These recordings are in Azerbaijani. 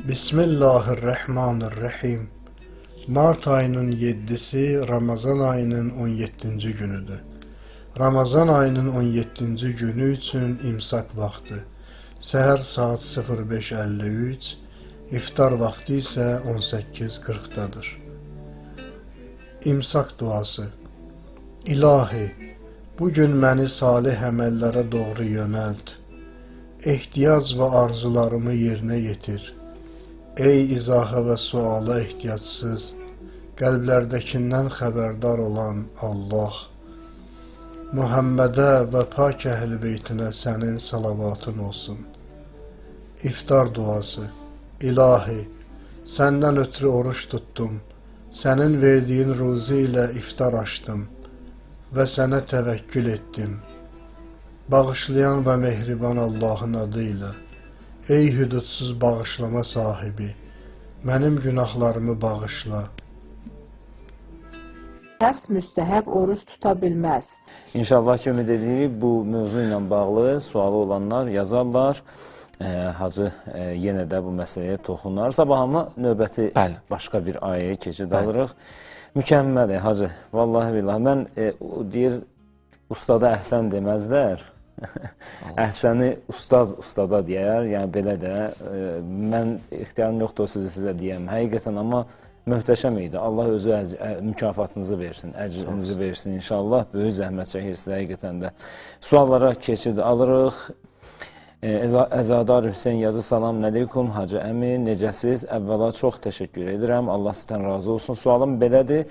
Bismillahirrahmanirrahim. Mart ayının 7'si Ramazan ayının 17. günüdür. Ramazan ayının 17. günü üçün imsak vaxtı. Səhər saat 05:53, iftar vaxtı isə 18:40-dadır. İmsak duası. İlahi, bugün məni salih əməllərə doğru yönəlt. Ehtiyac və arzularımı yerinə yetir. Ey izaha və suala ehtiyacsız, qəlblərdəkindən xəbərdar olan Allah. Muhammədə və pak əhl-i beytinə sənin salavatın olsun. İftar duası. İlahi, səndən ötürü oruç tuttum, sənin verdiyin ruzi ilə iftar açdım və sənə təvəkkül etdim. Bağışlayan və mehriban Allahın adı ilə. Ey hüdudsuz bağışlama sahibi, mənim günahlarımı bağışla. Şəxs müstəhəb oruç tuta bilməz. İnşallah ki, ümid edirik, bu mövzu ilə bağlı sualı olanlar yazarlar. Hacı yenə də bu məsələyə toxunar. Sabahımı növbəti başqa bir ayəyə keçid alırıq. Mükəmməl, Hacı. Vallahi billahi, mən deyir, ustada əhsən deməzlər. Əhsəni ustada deyər, yəni belə də. Mən ixtiyarım yoxdur o sözü sizə deyəm. Həqiqətən, amma möhtəşəm idi. Allah özü mükafatınızı versin, əcrinizi versin inşallah. Böyük zəhmət çəkirsiniz həqiqətən də. Suallara keçid alırıq. Əzadar Hüseyin yazı, salam əleykum, Hacı əmi, necəsiz? Əvvəla çox təşəkkür edirəm, Allah sizdən razı olsun. Sualım belədir,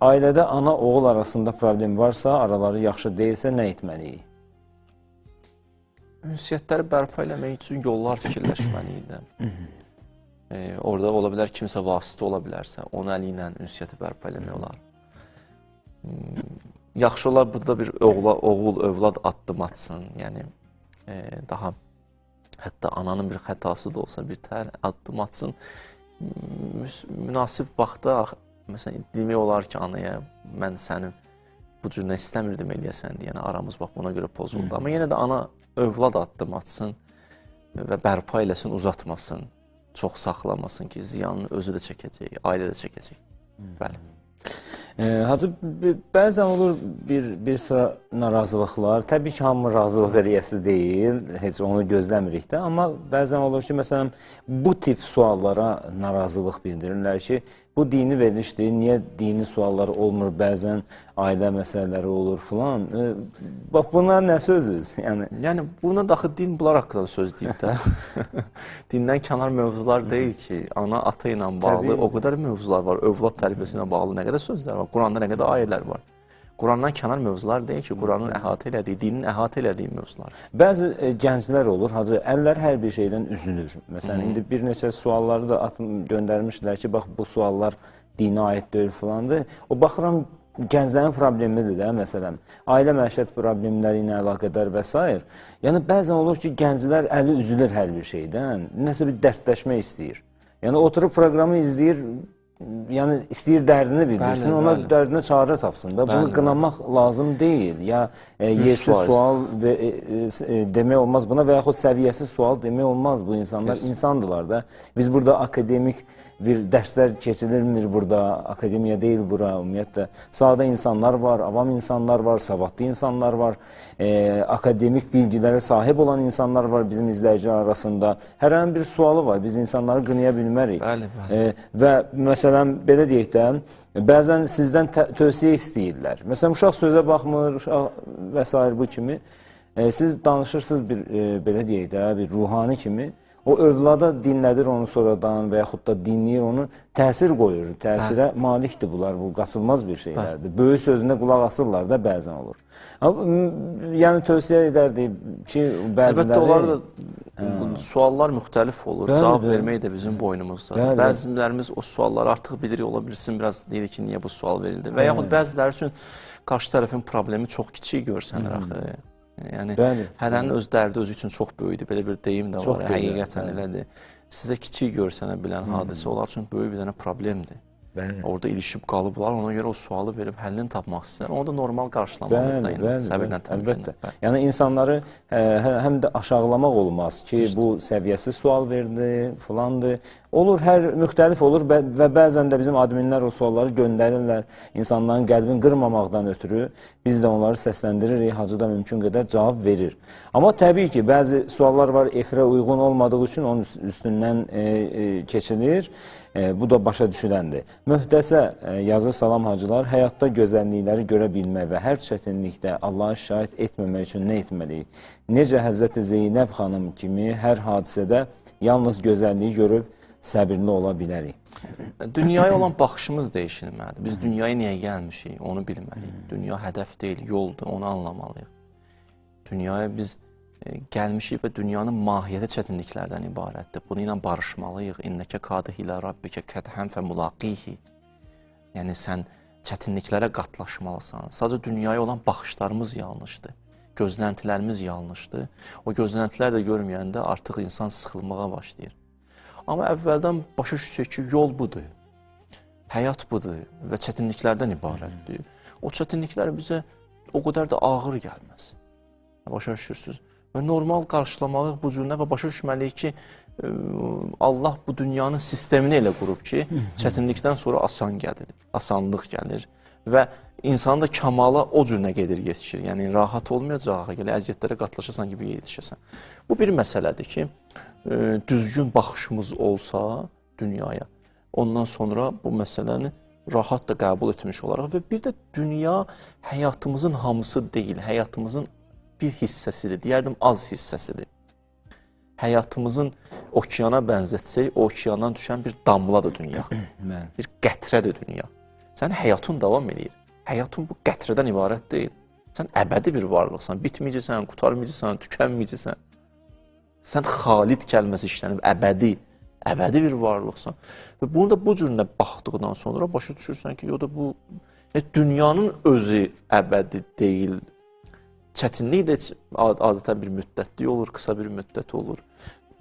ailədə ana-oğul arasında problem varsa, araları yaxşı deyilsə, nə etməliyik? Ünsiyyətləri bərpa eləmək üçün yollar fikirləşməliydi. Orada ola bilər, kimsə vasitə ola bilərsə, onun əli ilə ünsiyyəti bərpa eləmək olar. Yaxşı olar, burada bir oğul, övlad addım atsın, yəni daha hətta ananın bir xətası da olsa bir tər addım atsın. Münasib vaxtda, məsələn, demək olar ki, anaya, mən sənin bu cür nə istəmirdim eləyəsən deyən, aramız bax buna görə pozuldu. Amma yenə də ana övlad addım atsın və bərpa eləsin, uzatmasın, çox saxlamasın ki, ziyanını özü də çəkəcək, ailə də çəkəcək. Bəli. Hacı, bəzən olur bir sıra narazılıqlar, təbii ki, hamı razılıq eləyəsi deyil, heç onu gözləmirik də, amma bəzən olur ki, məsələn, bu tip suallara narazılıq bildirirlər ki, bu dini verilişdir, niyə dini suallar olmur, bəzən ailə məsələləri olur filan. Bax, bunlar nə sözüz? Yəni, buna daxı din bunlar haqqında söz deyib də. Dindən kənar mövzular deyil ki, ana, ata ilə bağlı o qədər mövzular var, övlad tərbiyəsi ilə bağlı nə qədər sözlər var, Quranda nə qədər ayələr var. Qurandan kənar mövzular deyil ki, Quranın əhatə elədiyi, dinin əhatə elədiyi mövzular. Bəzi gənclər olur, Hacı, əllər hər bir şeydən üzülür. Məsələn, indi bir neçə sualları da göndərmişlər ki, bax, bu suallar dinə aid deyil filandır. O, baxıram, gənclərin problemidir də, məsələn, ailə məişət problemləri ilə əlaqədar və s. Yəni, bəzən olur ki, gənclər əli üzülür hər bir şeydən, nəsə bir dərdləşmək istəyir. Yəni, oturub proqramı izləyir, yəni istəyir dərdini bildirsin, ona dərdinə çarə tapsın da. Bunu qınamaq lazım deyil. Ya yersiz sual demək olmaz buna və yaxud səviyyəsiz sual demək olmaz. Bu insanlar insandırlar da. Biz burada akademik bir dərslər keçirilmir burada, akademiya deyil bura, ümumiyyətlə. Sahada insanlar var, avam insanlar var, savadlı insanlar var, akademik bilgilərə sahib olan insanlar var bizim izləyicilər arasında. Hər an bir sualı var, biz insanları qınaya bilmərik. Və məsələn, belə deyək də, bəzən sizdən tövsiyə istəyirlər. Məsələn, uşaq sözə baxmır, uşaq və s. bu kimi. Siz danışırsınız bir, belə deyək də, bir ruhani kimi. O övlada dinlədir onu sonradan və yaxud da dinləyir onu, təsir qoyur, təsirə malikdir bunlar, bu qaçılmaz bir şeylərdir. Böyük sözünə qulaq asırlar da bəzən olur. Yəni tövsiyə edərdi ki, bəziləri... Əlbəttə, onlar da suallar müxtəlif olur, cavab vermək də bizim boynumuzdadır. Bəzilərimiz o sualları artıq bilirik, ola bilsin, biraz deyilir ki, niyə bu sual verildi və yaxud bəziləri üçün qarşı tərəfin problemi çox kiçik görsənir axı. Yəni, hərənin öz dərdi özü üçün çox böyükdür, belə bir deyim də var, həqiqətən elədir. Sizə kiçik görsənə bilən hadisə onlar üçün böyük bir dənə problemdir. Bəli. Orada ilişib qalıblar, ona görə o sualı verib həllini tapmaq istəyirlər. Onu da normal qarşılamalıdır da, yəni səbirlə əlbəttə. təmkinlə. Yəni insanları həm də aşağılamaq olmaz ki, bu səviyyəsiz sual verdi, filandır. Olur, hər müxtəlif olur və bəzən də bizim adminlər o sualları göndərirlər. İnsanların qəlbini qırmamaqdan ötürü biz də onları səsləndiririk, hacı da mümkün qədər cavab verir. Amma təbii ki, bəzi suallar var, efirə uyğun olmadığı üçün onun üstündən keçilir. Bu da başa düşüləndir. Möhtəsə yazı salam hacılar, həyatda gözəllikləri görə bilmək və hər çətinlikdə Allah'a şahid etməmək üçün nə etməliyik? Necə Həzrəti Zeynəb xanım kimi hər hadisədə yalnız gözəlliyi görüb səbirli ola bilərik? Dünyaya olan baxışımız dəyişilməlidir. Biz dünyaya niyə gəlmişik, onu bilməliyik. Dünya hədəf deyil, yoldur, onu anlamalıyıq. Dünyaya biz gəlmişik və dünyanın mahiyyəti çətinliklərdən ibarətdir. Bunu ilə barışmalıyıq. İnnəkə kadih ilə rabbikə kədhəm fə mulaqihi. Yəni, sən çətinliklərə qatlaşmalısan. Sadəcə dünyaya olan baxışlarımız yanlışdır. Gözləntilərimiz yanlışdır. O gözləntilər də görməyəndə artıq insan sıxılmağa başlayır. Amma əvvəldən başa düşsək ki, yol budur. Həyat budur və çətinliklərdən ibarətdir. O çətinliklər bizə o qədər də ağır gəlməz. Başa düşürsünüz? Və normal qarşılamalıyıq bu cürünə və başa düşməliyik ki, Allah bu dünyanın sistemini elə qurub ki, çətinlikdən sonra asan gəlir, asanlıq gəlir və insanın da kamala o cürünə gedir, yetişir. Yəni, rahat olmayacaq, elə əziyyətlərə qatlaşırsan gibi yetişirsən. Bu bir məsələdir ki, düzgün baxışımız olsa dünyaya, ondan sonra bu məsələni rahat da qəbul etmiş olaraq və bir də dünya həyatımızın hamısı deyil, həyatımızın bir hissəsidir, deyərdim az hissəsidir. Həyatımızın okeana bənzətsək, o okeandan düşən bir damladır dünya, bir qətrədir dünya. Sənin həyatın davam edir. Həyatın bu qətrədən ibarət deyil. Sən əbədi bir varlıqsan, bitməyəcəksən, qutarmayacaqsan, tükənməyəcəksən. Sən xalid kəlməsi işlənib, əbədi bir varlıqsan. Və bunu da bu cürünə baxdıqdan sonra başa düşürsən ki, o da bu dünyanın özü əbədi deyil. Çətinlik də adətən bir müddətli olur, qısa bir müddət olur.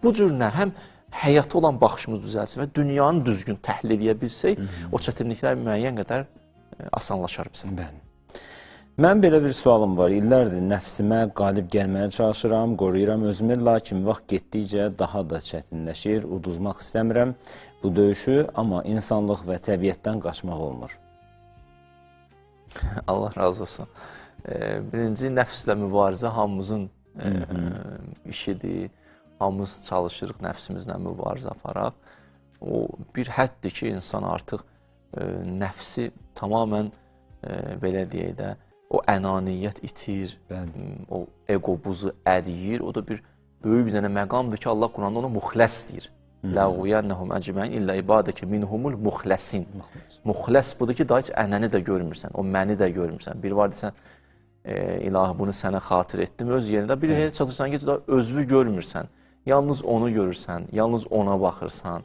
Bu cürünə həm həyata olan baxışımız düzəlsin və dünyanı düzgün təhlil edə bilsək, o çətinliklər müəyyən qədər asanlaşar bizə. Mən belə bir sualım var. İllərdir nəfsimə qalib gəlməyə çalışıram, qoruyuram özümü, lakin vaxt getdikcə daha da çətinləşir, uduzmaq istəmirəm bu döyüşü, amma insanlıq və təbiətdən qaçmaq olmur. Allah razı olsun. Birinci, nəfslə mübarizə hamımızın işidir. Hamımız çalışırıq nəfsimizlə mübarizə aparaq. O bir həddir ki, insan artıq nəfsi tamamən, belə deyək də, o ənaniyyət itir, o ego buzu əriyir. O da bir böyük bir dənə məqamdır ki, Allah Quranda ona muxləs deyir. Ləğuyənnəhum əcməin illə ibadəkə minhumul muxləsin. Muxləs budur ki, daha heç ənəni də görmürsən, o məni də görmürsən. Bir var desən, ilahi bunu sənə xatir etdim öz yerində. Bir yerə çalışsan ki, özünü görmürsən. Yalnız onu görürsən, yalnız ona baxırsan.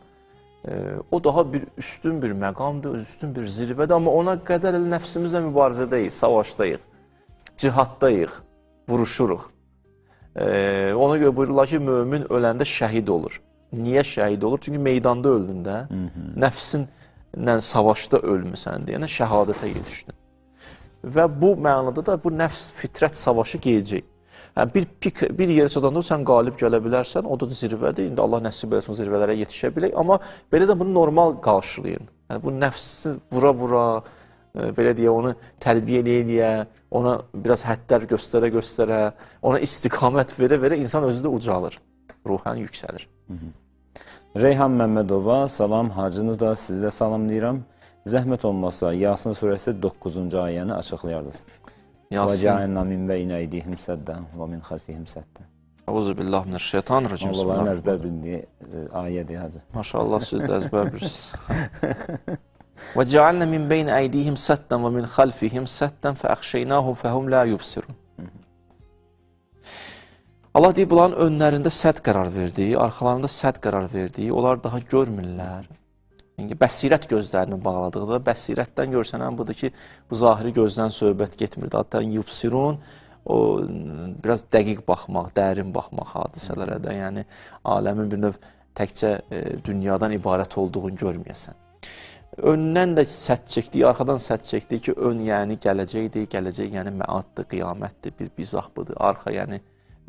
O daha bir üstün bir məqamdır, üstün bir zirvədir. Amma ona qədər nəfsimizlə mübarizədəyik, savaşdayıq, cihaddayıq, vuruşuruq. Ona görə buyururlar ki, mömin öləndə şəhid olur. Niyə şəhid olur? Çünki meydanda öldündə, nəfsinlə savaşda ölmüsən deyənə şəhadətə yetişdin. Və bu mənada da bu nəfs fitrət savaşı gələcək. Yəni, bir yerə çatanda sən qalib gələ bilərsən, o da zirvədir. İndi Allah nəsib eləsin zirvələrə yetişə bilək. Amma belə də bunu normal qarşılayın. Yəni, bu nəfsi vura-vura, belə deyə, onu tərbiyə eləyə, ona biraz həddlər göstərə-göstərə, ona istiqamət verə-verə insan özü də ucalır, ruhən yüksəlir. Reyhan Məmmədova, salam, hacını da sizə salamlayıram. Zəhmət olmasa, Yasin surəsi 9-cu ayəni açıqlayardınız. وَجَعَلْنَا مِنْ بَيْنِ أَيْدِيهِمْ سَدًّا وَمِنْ خَلْفِهِمْ سَدًّا. Euzubillahimineşşeytanirracim. Allah'ın əzbər bildiyi ayədir, hacı. Maşallah, siz də əzbər bilirsiniz. وَجَعَلْنَا مِنْ بَيْنِ أَيْدِيهِمْ سَدًّا وَمِنْ خَلْفِهِمْ سَدًّا فَأَخْشَيْنَاهُمْ فَهُمْ لَا يُبْصِرُونَ. Allah deyib, bunların önlərində sədd qərar verdiyi, arxalarında sədd qərar verdiyi, onlar daha görmürlər. Yəni, bəsirət gözlərini bağladıqda, bəsirətdən görsənən budur ki, bu zahiri gözdən söhbət getmir. Hatta yubsirun, o biraz dəqiq baxmaq, dərin baxmaq hadisələrə də, yəni aləmin bir növ təkcə dünyadan ibarət olduğunu görməyəsən. Öndən də sədd çəkdik, arxadan sədd çəkdik ki, ön yəni gələcəkdir, gələcək yəni məaddır, qiyamətdir, bir bizahbıdır, arxa yəni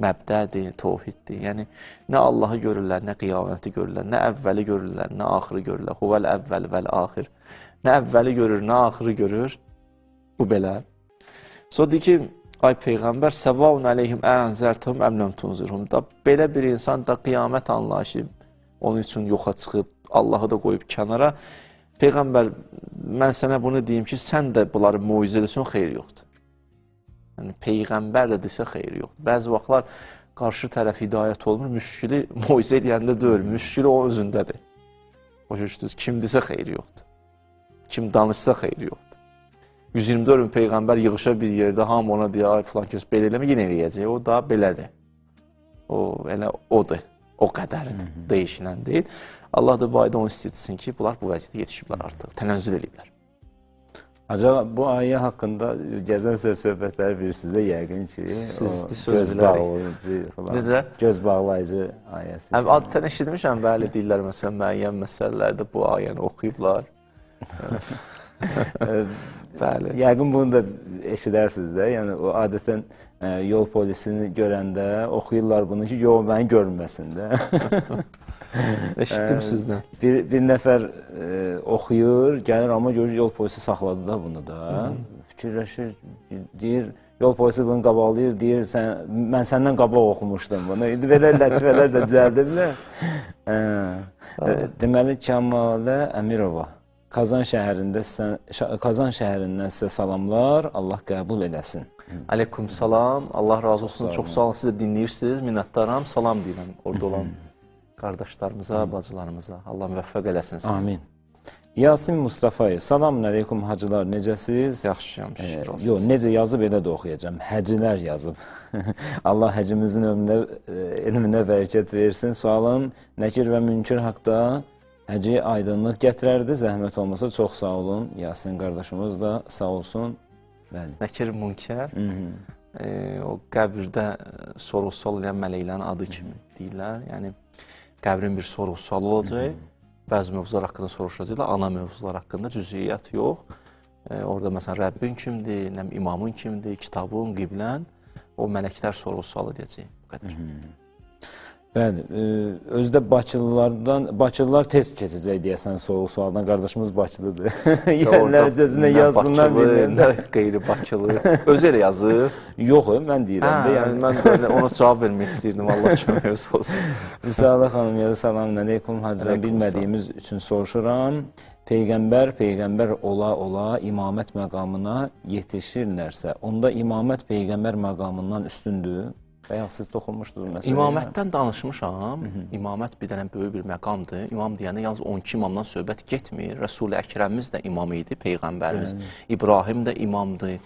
məbdədir, tovhiddir. Yəni, nə Allahı görürlər, nə qiyaməti görürlər, nə əvvəli görürlər, nə axırı görürlər. Huvəl əvvəl vəl axir. Nə əvvəli görür, nə axırı görür. Bu belə. Sonra deyir ki, ay Peyğəmbər, səvavun əleyhim ənzərtəhum əmləm tunzirhum. Da belə bir insan da qiyamət anlayışı onun üçün yoxa çıxıb, Allahı da qoyub kənara. Peyğəmbər, mən sənə bunu deyim ki, sən də bunları muizə edirsən, xeyir yoxdur. Yəni, Peyğəmbər də desə xeyir yoxdur. Bəzi vaxtlar qarşı tərəf hidayət olmur, müşkili muizə edəndə deyil, müşkili o özündədir. Başa düşdünüz, kim desə xeyir yoxdur. Kim danışsa xeyir yoxdur. 124 min Peyğəmbər yığışa bir yerdə, hamı ona deyə, ay filan kəs belə eləmə, yenə eləyəcək. O da belədir. O, elə odur. O qədərdir. Deyişilən deyil. Allah da bu ayda onu istəyirsin ki, bunlar bu vəziyyətə yetişiblər artıq. Tənəzzül ediblər. Acaba bu ayə haqqında gəzən söhbətləri bilirsiniz də yəqin ki, göz bağlayıcı falan. Necə? Göz bağlayıcı ayəsi. Adətən eşitmişəm, bəli deyirlər, məsələn, müəyyən məsələlərdə bu ayəni oxuyublar. Bəli. Yəqin bunu da eşidərsiniz də. Yəni, o adətən yol polisini görəndə oxuyurlar bunu ki, yol məni görünməsin də. Eşitdim sizdən. Bir nəfər oxuyur, gəlir, amma görür, yol polisi saxladı da bunu da. Fikirləşir, deyir, yol polisi bunu qabalayır, deyir, mən səndən qabaq oxumuşdum bunu. İndi belə lətifələr də düzəldirlər. Deməli, Kəmalə Əmirova, Kazan şəhərindən sizə salamlar, Allah qəbul eləsin. Aleyküm salam, Allah razı olsun, çox sağ olun, siz də dinləyirsiniz, minnətdaram, salam deyirəm orada olan qardaşlarımıza, bacılarımıza. Allah müvəffəq eləsin siz. Amin. Yasin Mustafayev, salamun əleykum hacılar, necəsiz? Yaxşıyam, şükür olsun. Yox, necə yazıb elə də oxuyacağım. Həcilər yazıb. Allah həcimizin elminə bərəkət versin. Sualım, Nəkir və Münkir haqda həci aydınlıq gətirərdi. Zəhmət olmasa çox sağ olun. Yasin qardaşımız da sağ olsun. Nəkir Münkər, o qəbirdə soru-sual edən mələklərin adı kimi deyirlər. Yəni, qəbrin bir soru-sual olacaq. Bəzi mövzular haqqında soruşacaqlar, ana mövzular haqqında cüziyyət yox. Orada məsələn, Rəbbin kimdir, imamın kimdir, kitabın, qiblən, o mələklər soru-sual edəcək. Bu qədər. Bəli, özdə Bakılılar tez keçəcək deyəsən soru-sualdan. Qardaşımız Bakılıdır. Yənlər cəzinə yazsınlar. Nə qeyri-Bakılı. Özü elə yazır. Yox, mən deyirəm. Mən ona cavab vermək istəyirdim. Allah köməyiniz olsun. Risalə xanım yazı, salamun əleykum. Hacıdan bilmədiyimiz üçün soruşuram. Peyğəmbər ola imamət məqamına yetişirlərsə, onda imamət Peyğəmbər məqamından üstündür. Bayaq siz toxunmuşdunuz məsələn. İmamətdən danışmışam. İmamət bir dənə böyük bir məqamdır. İmam deyəndə yalnız 12 imamdan söhbət getmir. Rəsul-i Əkrəmimiz də imam idi, Peyğəmbərimiz. İbrahim də imamdır.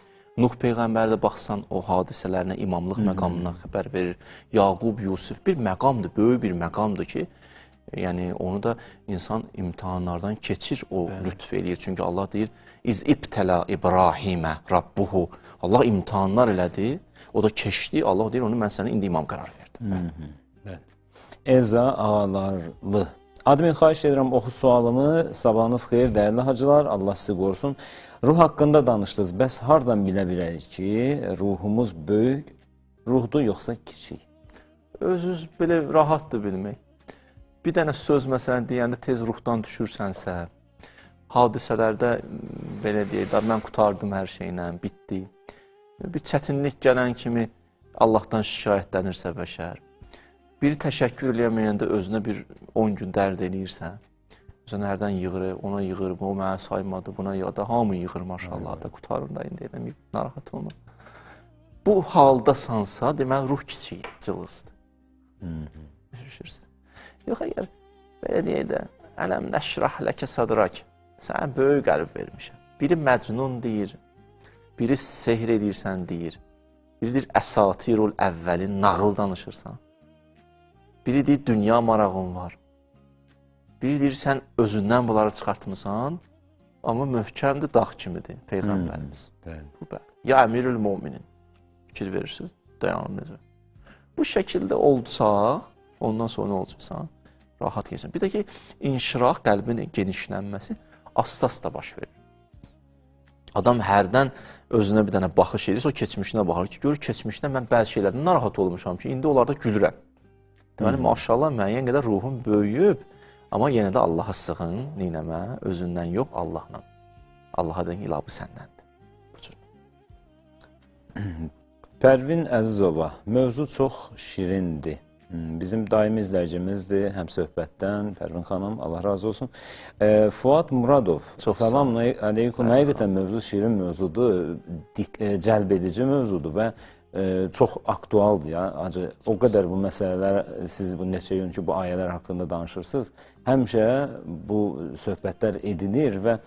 Nuh Peyğəmbər də baxsan o hadisələrinə, imamlıq məqamından xəbər verir. Yaqub, Yusuf bir məqamdır, böyük bir məqamdır ki, yəni onu da insan imtahanlardan keçir, o lütf eləyir. Çünki Allah deyir, İz ibtələ İbrahimə Rabbuhu. Allah imtihanlar elədi, o da keçdi. Allah deyir, onu mən sənə indi imam qərar verdim. Elza Ağalarlı. Admin, xahiş edirəm, oxu sualımı. Sabahınız xeyir, dəyərli hacılar. Allah sizi qorusun. Ruh haqqında danışdınız. Bəs hardan bilə bilərik ki, ruhumuz böyük ruhdur, yoxsa kiçik? Özünüz belə rahatdır bilmək. Bir dənə söz məsələn deyəndə tez ruhdan düşürsənsə, hadisələrdə belə deyək, mən qutardım hər şeylə, bitdi. Bir çətinlik gələn kimi Allahdan şikayətlənirsə bəşər, biri təşəkkür eləyəməyəndə özünə bir 10 gün dərd eləyirsə, özünə hərdən yığır, ona yığır, o mənə saymadı, buna yığır, hamı yığır maşallah da, qutarım da indi eləməyib, narahat olma. Bu haldasansa, deməli ruh kiçikdir, cılızdır. Düşürsün. Yox, əgər belə deyək də, ələm nəşrah ləkə sadrak, sənə böyük qəlb vermişəm. Biri məcnun deyir, biri sehr edirsən deyir, biri deyir əsatirul əvvəlin, nağıl danışırsan. Biri deyir dünya marağın var. Biri deyir sən özündən bunları çıxartmısan, amma möhkəmdir, dağ kimidir Peyğəmbərimiz. Bu bəli. Ya əmirül müminin, fikir verirsiniz, dayanır necə. Bu şəkildə oldusa, ondan sonra nə olacaqsan? Rahat geçsin. Bir də ki, inşirah, qəlbin genişlənməsi, asta-asta baş verir. Adam hərdən özünə bir dənə baxış edir, o keçmişinə baxır ki, görür keçmişdə mən bəzi şeylərdən narahat olmuşam ki, indi onlarda gülürəm. Deməli, maşallah müəyyən qədər ruhum böyüyüb, amma yenə də Allaha sığın, neynəmə, özündən yox, Allahla. Allaha deyin, ilah bu səndəndir. Bu cür. Pərvin Əzizova, mövzu çox şirindir. Bizim daimi izləyicimizdir, həm söhbətdən, Pərvin xanım, Allah razı olsun. Fuad Muradov, salam aleykum. Həqiqətən mövzu şirin mövzudur, cəlb edici mövzudur və çox aktualdır ya. O qədər bu məsələlər, siz bu neçə gün ki, bu ayələr haqqında danışırsınız, həmişə bu söhbətlər edilir və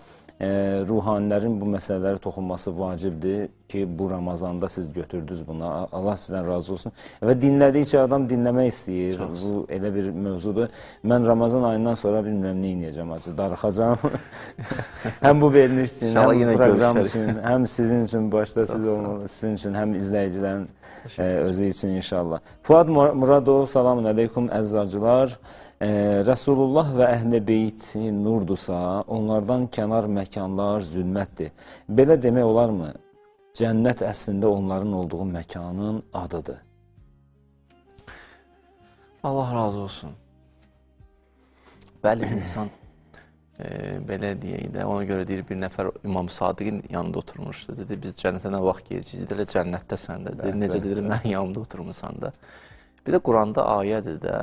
ruhanilərin bu məsələlərə toxunması vacibdir ki, bu Ramazanda siz götürdünüz buna. Allah sizdən razı olsun. Və dinlədikcə adam dinləmək istəyir. Bu elə bir mövzudur. Mən Ramazan ayından sonra bilmirəm nə edəcəm, darıxacam. Həm bu veriliş üçün, həm bu proqram üçün, həm sizin üçün, başda siz olmalı, sizin üçün, həm izləyicilərin özü üçün inşallah. Fuad Muradov, selamun aleykum əzzacılar. Rəsulullah və Əhl-i Beyt nurdursa, onlardan kənar məkanlar zülmətdir. Belə demək olarmı? Cənnət əslində onların olduğu məkanın adıdır. Allah razı olsun. Bəli, insan belə deyək də, ona görə deyir, bir nəfər İmam Sadiqin yanında oturmuşdu. Dedi, biz cənnətə nə vaxt gedəcəyik? Dedi, cənnətdəsən də. Dedi, necə dedi, mən yanımda oturmuşsan da. Bir də Quranda ayədir də,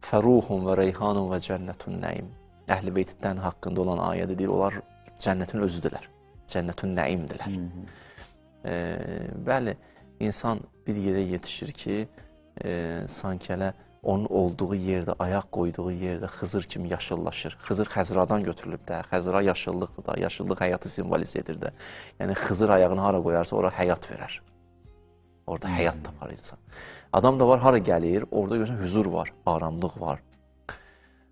Fəruhun və Reyhanun və Cənnətun Nəim. Əhl-i Beytdən haqqında olan ayədə deyir, onlar cənnətin özüdürlər. Cənnətun Nəimdirlər. Bəli, insan bir yerə yetişir ki, sanki elə onun olduğu yerdə, ayaq qoyduğu yerdə Xızır kimi yaşıllaşır. Xızır Xəzradan götürülüb də, Xəzra yaşıllıqdır da, yaşıllıq həyatı simboliz edir də. Yəni Xızır ayağını hara qoyarsa, ora həyat verər. Orada həyat tapar insan. Adam da var, hara gəlir, orada görürsən, hüzur var, aramlıq var.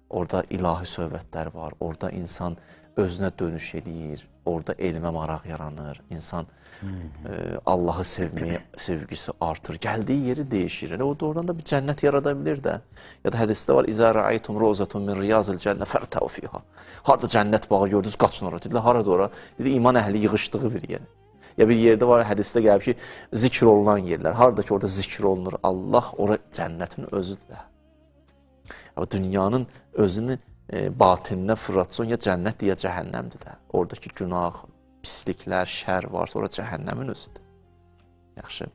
Orada ilahi söhbətlər var, orada insan özünə dönüş edir, orada elmə maraq yaranır, insan Allahı sevməyə sevgisi artır, gəldiyi yeri dəyişir. O da oradan da bir cənnət yarada bilir də. Ya da hədisdə var, İzə rəaytum rozatun min riyazil cənnə fərtəu fiha. Harada cənnət bağı gördünüz, qaçın oraya. Dedilər, harada ora? Dedi, iman əhli yığışdığı bir yer. Ya bir yerdə var, hədisdə gəlib ki, zikr olunan yerlər. Harada ki, orada zikr olunur Allah, ora cənnətin özüdür də. Dünyanın özünü batininə fırlatsan, ya cənnətdir, ya cəhənnəmdir də. Oradakı günah, pisliklər, şər varsa, ora cəhənnəmin özüdür. Yaxşı.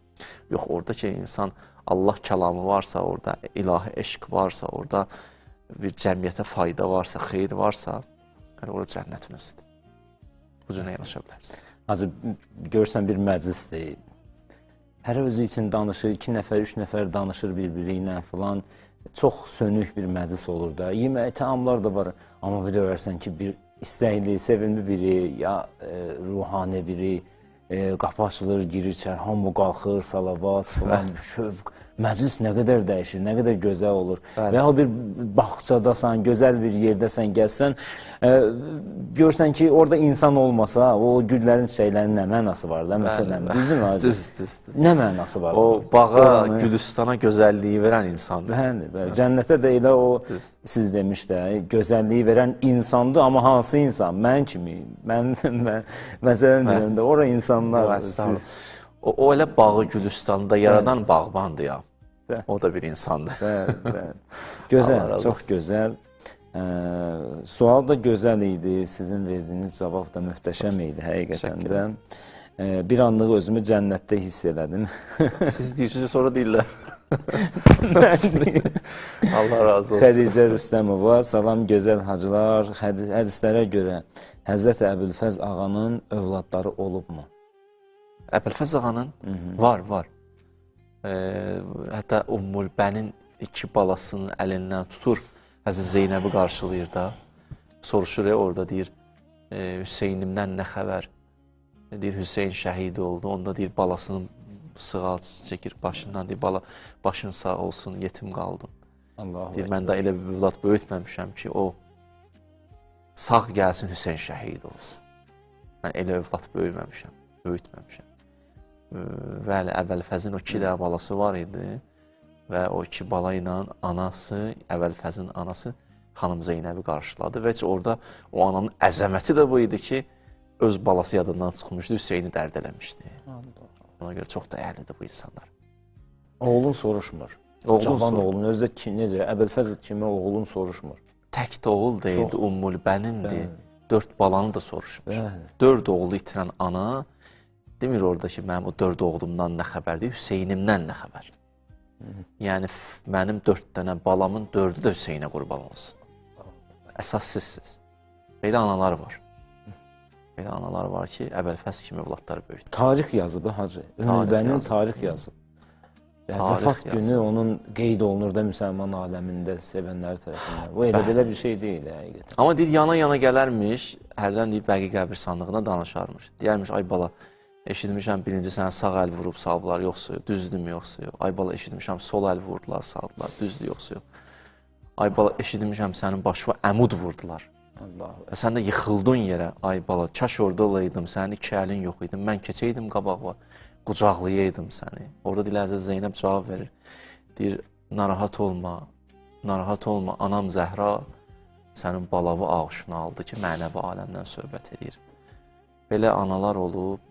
Yox, orada ki, insan Allah kəlamı varsa, orada ilahi eşq varsa, orada bir cəmiyyətə fayda varsa, xeyir varsa, ora cənnətin özüdür. Bu cür nə yanaşa bilərsiniz? Hacı, görsən bir məclisdir. Hər özü üçün danışır, 2 nəfər, 3 nəfər danışır bir-biri ilə filan. Çox sönük bir məclis olur da. Yemək, təamlar da var. Amma bir də görsən ki, bir istəkli, sevimli biri, ya ruhani biri qapı açılır, girir içəri, hamı qalxır, salavat filan, şövq. Məclis nə qədər dəyişir, nə qədər gözəl olur. Və ya bir bağçadasan, gözəl bir yerdəsən, gəlsən, görsən ki, orada insan olmasa, o güllərin, çiçəklərin nə mənası var da, məsələn, düzdür mü? Düz. Nə mənası var? O bağa, gülüstana gözəlliyi verən insandır. Bəli, cənnətə də elə o, siz demiş də, gözəlliyi verən insandır, amma hansı insan? Mən kimi, məsələn deyirəm də, ora insanlar, siz... O elə bağı Gülüstanda yaradan bağbandır ya. O da bir insandır. Gözəl, çox gözəl. Sual da gözəl idi. Sizin verdiyiniz cavab da möhtəşəm idi həqiqətən də. Bir anlıq özümü cənnətdə hiss elədim. Siz deyirsiniz, sonra deyirlər. Allah razı olsun. Xədicə Rüstəmova, salam gözəl hacılar. Hədislərə görə Həzrəti Əbülfəz ağanın övladları olubmu? Əbülfəz ağanın var. Hətta Ümmülbənin 2 balasının əlindən tutur, Həzrət Zeynəbi qarşılayır da, soruşur orada, deyir, Hüseynimdən nə xəbər? Deyir, Hüseyn şəhid oldu, onda deyir, balasının sığal çəkir başından, deyir, başın sağ olsun, yetim qaldın. Deyir, mən də elə bir övlad böyütməmişəm ki, o sağ gəlsin, Hüseyn şəhid olsun. Mən elə övlad böyütməmişəm. Bəli, Əbəlfəzin o 2 də balası var idi və o 2 bala ilə anası, Əbəlfəzin anası xanım Zeynəbi qarşıladı və heç orada o ananın əzəməti də bu idi ki, öz balası yadından çıxmışdı, Hüseyni dərd eləmişdi. Ona görə çox dəyərlidir bu insanlar. Oğlun soruşmur. Cavan oğlun, özü də necə, Əbülfəzl kimi oğlun soruşmur. Tək də oğul deyildi, Ummul Bənindir. 4 balanı da soruşmur. 4 oğlu itirən ana demir orada ki, mənim o 4 oğlumdan nə xəbərdir, Hüseynimdən nə xəbər. Yəni, mənim 4 dənə balamın 4'ü də Hüseynə qurban olsun. Əsas sizsiz. Belə analar var. Belə analar var ki, Əbülfəzl kimi evlatları böyütür. Tarix yazıb, hacı. Ümmül Bənin tarix yazıb. Vəfat günü onun qeyd olunur da müsəlman aləmində sevənləri tərəfindən. Bu elə belə bir şey deyil, həqiqətən. Amma deyir, yana-yana gələrmiş, hərdən deyir, Bəqi qəbirstanlığına danışarmış. Deyərmiş, ay bala, eşitmişəm birinci sənə sağ əl vurub saldılar, yoxsa yox, düzdürmü, yoxsa yox. Ay bala, eşitmişəm sol əl vurdular, saldılar, düzdür, yoxsa yox. Ay bala, eşitmişəm sənin başına əmud vurdular. Və sən də yıxıldın yerə, ay bala, kaş orada olaydım, sənin 2 əlin yox idim, mən keçəydim qabağa. Qucaqlayaydım səni. Orada Diləzə Zeynəb cavab verir. Deyir, narahat olma, narahat olma, anam Zəhra sənin balavı ağuşuna aldı ki, mənəvi aləmdən söhbət edir. Belə analar olub,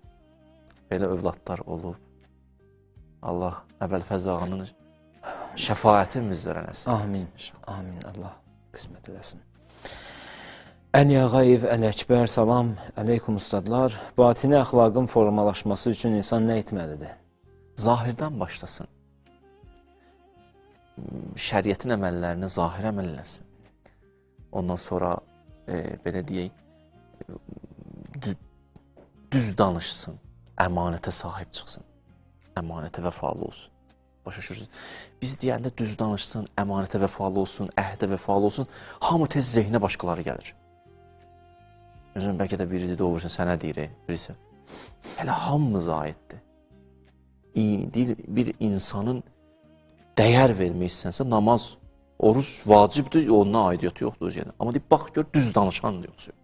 belə övladlar olub. Allah Əbülfəzl ağanın şəfaəti bizlərə nəsib etsin. Amin, amin, Allah qismət eləsin. Əli Ağayev, Əli Əkbər, salam, əleykum ustadlar. Batini əxlaqın formalaşması üçün insan nə etməlidir? Zahirdən başlasın. Şəriətin əməllərini zahir əməl eləsin. Ondan sonra, belə deyək, düz danışsın, əmanətə sahib çıxsın, əmanətə vəfalı olsun. Başa düşürsünüz? Biz deyəndə düz danışsın, əmanətə vəfalı olsun, əhdə vəfalı olsun, hamı tez zehnə başqaları gəlir. Özün bəlkə də birisi doğursun, sənə deyir, birisi. Hələ hamımıza aiddir. Bir insanın dəyər vermək istəsə, namaz, oruç vacibdir, onunla aidiyyatı yoxdur öz yerində. Amma deyib, bax, gör, düz danışan yoxsa.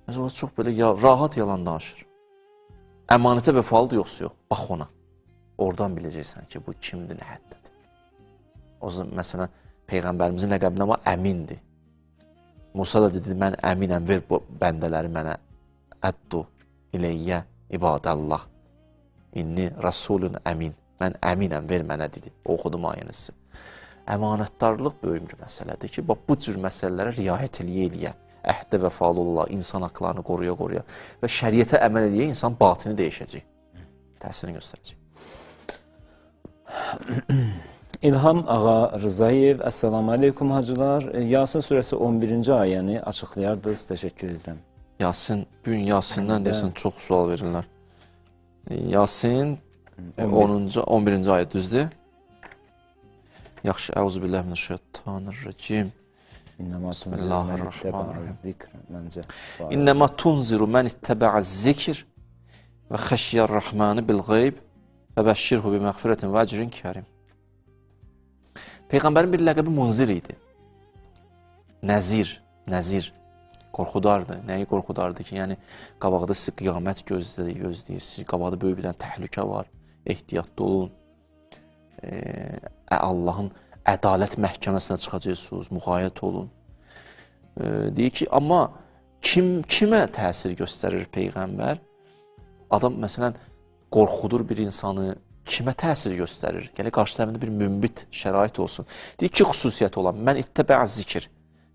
Məsələn, o çox belə rahat yalan danışır. Əmanətə vəfalıdır yoxsa yox, bax ona. Oradan biləcəksən ki, bu kimdir, nə həddədir. O zaman, məsələn, Peyğəmbərimizin ləqəbinə var, əmindir. Musa da dedi, mən əminəm, ver bu bəndələri mənə. Əddu iləyyə ibadəllah. İnni rasulun əmin. Mən əminəm, ver mənə dedi. Oxudum ayənisi. Əmanətdarlıq böyük bir məsələdir ki, bu cür məsələlərə riayət eləyə, əhdə vəfalı ola, insan haqlarını qoruya və şəriətə əməl eləyə insan batini dəyişəcək. Təsirini göstərəcək. İlham Ağa Rızayev, Əssalamu aleykum hacılar. Yasin surəsi 11-ci ayəni açıqlayardınız, təşəkkür edirəm. Yasin, bugün Yasindən deyəsən çox sual verirlər. Yasin 11-ci ayə düzdür. Yaxşı, Əuzubillahimineşşeytanirracim. Bismillahirrahmanirrahim. İnnəmə tunziru mən ittəbə'əz zikr və xəşyər-rəhməni bil-qeyb və bəşşirhu bi məğfirətin və əcrin kərim. Peyğəmbərin bir ləqəbi munzir idi. Nəzir. Qorxudardı. Nəyi qorxudardı ki, yəni qabaqda sizi qiyamət gözləyir, qabaqda böyük bir dənə təhlükə var, ehtiyatlı olun. Allahın ədalət məhkəməsinə çıxacaqsınız, müğayət olun. Deyir ki, amma kimə təsir göstərir Peyğəmbər? Adam, məsələn, qorxudur bir insanı, kimə təsir göstərir? Gələ qarşı tərəfində bir mümbit şərait olsun. Deyir ki, xüsusiyyət olan, mən ittəbə'əz zikr.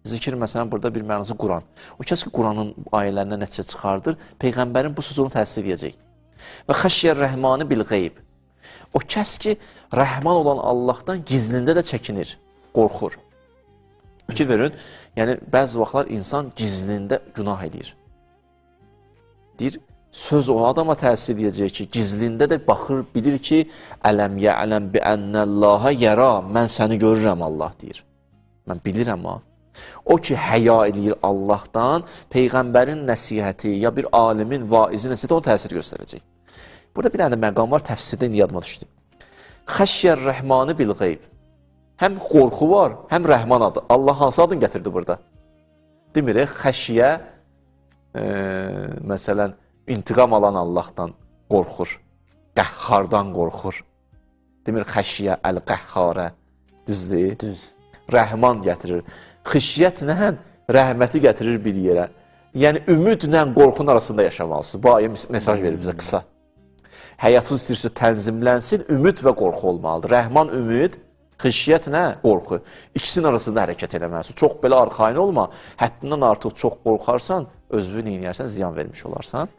Zikir, məsələn, burada bir mənası Quran. O kəs ki, Quranın ayələrinə nəticə çıxardır, Peyğəmbərin bu sözü onu təsir edəcək. Və xəşyər-rəhmanı bil-qeyb. O kəs ki, rəhman olan Allahdan gizlində də çəkinir, qorxur. Fikir verin, yəni bəzi vaxtlar insan gizlində günah edir. Deyir, söz o adama təsir edəcək ki, gizlində də baxır, bilir ki, ələm ya'ləm bi ennəllaha yəra, mən səni görürəm Allah deyir. Mən bilirəm ha. O ki, həya edir Allahdan, Peyğəmbərin nəsihəti, ya bir alimin, vaizi nəsihəti ona təsir göstərəcək. Burada bir dənə məqam var, təfsirdə indi yadıma düşdü. Xəşyər-rəhmanı bil-qeyb. Həm qorxu var, həm rəhman adı. Allah hansı adını gətirdi burada? Demir, xəşyə, məsələn, İntiqam alan Allahdan qorxur, qəhhardan qorxur. Demir, xəşyə, əl-qəhharə, düzdür? Düz. Rəhman gətirir. Xişyətlə rəhməti gətirir bir yerə. Yəni, ümidlə qorxun arasında yaşamalısın. Bu ayə mesaj verir bizə qısa. Həyatınız istəyirsə tənzimlənsin, ümid və qorxu olmalıdır. Rəhman ümid, xişyətlə qorxu. İkisinin arasında hərəkət eləməlisin. Çox belə arxain olma. Həddindən artıq çox qorxarsan, özünü neynəyərsən, ziyan vermiş olarsan.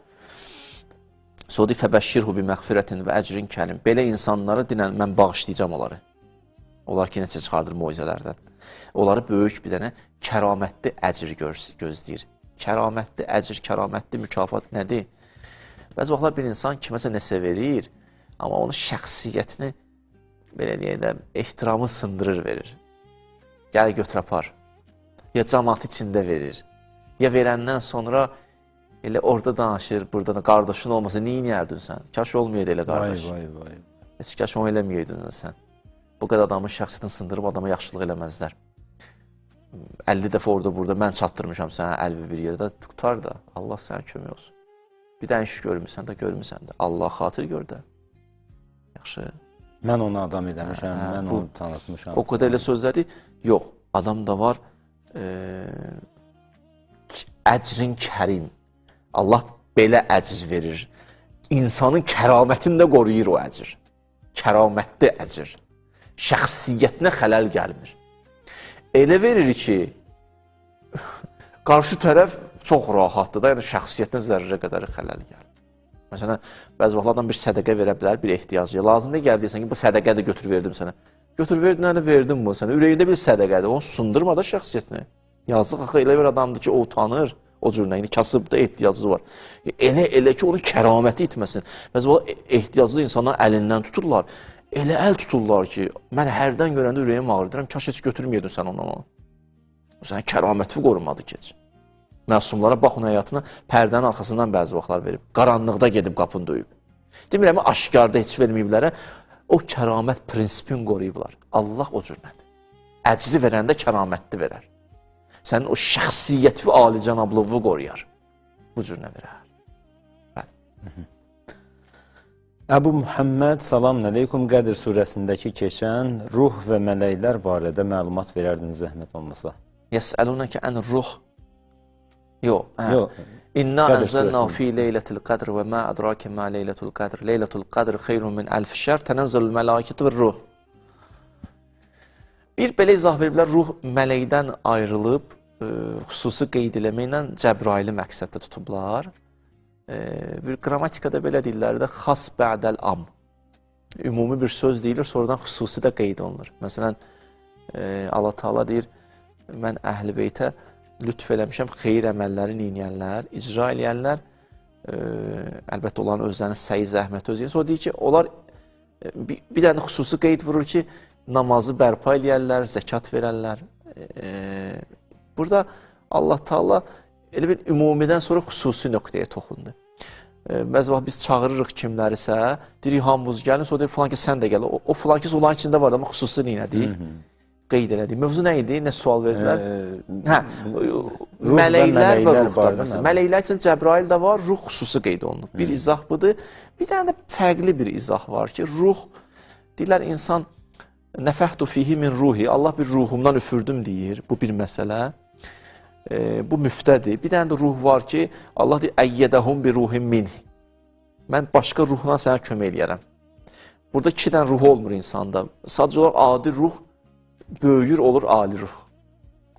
Sodi fəbəşşirhu bi məğfirətin və əcrin kərim. Belə insanlara dinən, mən bağışlayacağım onları. Onlar ki, necə çıxardır muizələrdən. Onları böyük bir dənə kəramətli əcr gözləyir. Kəramətli əcr, kəramətli mükafat nədir? Bəzi vaxtlar bir insan kiməsə nəsə verir, amma onun şəxsiyyətini, belə deyək də, ehtiramı sındırır verir. Gəl götür apar. Ya cəmaat içində verir. Ya verəndən sonra elə orada danışır, burada da qardaşın olmasa neyniyərdin sən? Kaş olmayaydı elə qardaş. Vay. Heç kaş onu eləməyəydin sən. Bu qədər adamın şəxsiyyətini sındırıb adama yaxşılıq eləməzlər. 50 dəfə orada burada mən çatdırmışam sənə əlvi bir yerdə, tutar da. Allah sənə kömək olsun. Bir dənə iş görmüsən də, görmüsən də. Allah xatir gör də. Yaxşı. Mən onu adam eləmişəm, mən onu tanıtmışam. O qədər elə sözləri yox. Adam da var əcrin kərim. Allah belə əcr verir. İnsanın kəramətini də qoruyur o əcr. Kəramətli əcr. Şəxsiyyətinə xələl gəlmir. Elə verir ki, qarşı tərəf çox rahatdır da, yəni şəxsiyyətinə zərrə qədər xələl gəlir. Məsələn, bəzi vaxtlar adam bir sədəqə verə bilər, bir ehtiyacıya. Lazım ne gəldiysən ki, bu sədəqə də götür verdim sənə. Götür verdin, hani verdim bu sənə. Ürəyində bir sədəqədir, onu sundurma da şəxsiyyətini. Yazıq axı elə bir adamdır ki, o utanır. O cür nəyini, kasıbda ehtiyacı var. Elə ki, onun kəraməti itməsin. Bəzi vaxtlar ehtiyaclı insanlar əlindən tuturlar. Elə əl tuturlar ki, mən hərdən görəndə ürəyim ağrıdıram, kaş heç götürməyədin sən onu. Sənin kəraməti qorumadı ki, heç. Məsumlara baxın həyatına, pərdənin arxasından bəzi vaxtlar verib. Qaranlıqda gedib qapını döyüb. Demirəm, aşkarda heç verməyiblərə, o kəramət prinsipini qoruyublar. Allah o cür nədir? Əcri verəndə kəramətli verər. Sənin o şəxsiyyəti və alicənablığı qoruyar. Bu cür nə verər? Əbu Muhammed, salamün aleykum, Qədr surəsindəki keçən ruh və mələklər barədə məlumat verərdiniz, zəhmət olmasa. Yəsəlunəkə ən ruh. Yox. İnna ənzəlnəhu fi leylətil qədr və mə ədrakə mə leylətul qədr. Leylətul qədr xeyrun min əlf şər, tənəzzəlül mələkətu və ruh. Bir belə izah veriblər, ruh mələkdən ayrılıb, xüsusi qeyd eləməklə Cəbraili məqsəddə tutublar. Bir qrammatikada belə deyirlər də, xas bə'dəl am. Ümumi bir söz deyilir, sonradan xüsusi də qeyd olunur. Məsələn, Allah Teala deyir, mən əhl-i beytə lütf eləmişəm, xeyir əməlləri neynəyənlər, icra eləyənlər, əlbəttə onların özlərinin səyi, zəhməti özləyən. Sonra deyir ki, onlar bir dənə xüsusi qeyd vurur ki, namazı bərpa eləyərlər, zəkat verərlər. Burada Allah Teala elə bir ümumidən sonra xüsusi nöqtəyə toxundu. Bəzi vaxt biz çağırırıq kimlərisə, deyirik, hamımız gəlin, sonra deyir, filan ki, sən də gəl. O filan ki, onların içində var, amma xüsusi neynədik? Qeyd elədik. Mövzu nə idi? Nə sual verdilər? Mələklər və ruhlar. Mələklər üçün Cəbrail də var, ruh xüsusi qeyd olunub. Bir izah budur. Bir dənə də fərqli bir izah var ki, ruh, deyirlər, insan nəfəhtu fihi min ruhi, Allah bir ruhumdan üfürdüm deyir, bu bir məsələ. Bu müftədir. Bir dənə də ruh var ki, Allah deyir, əyyədəhum bir ruhim min. Mən başqa ruhla sənə kömək eləyərəm. Burada iki dənə ruh olmur insanda. Sadəcə olaraq adi ruh böyüyür, olur ali ruh.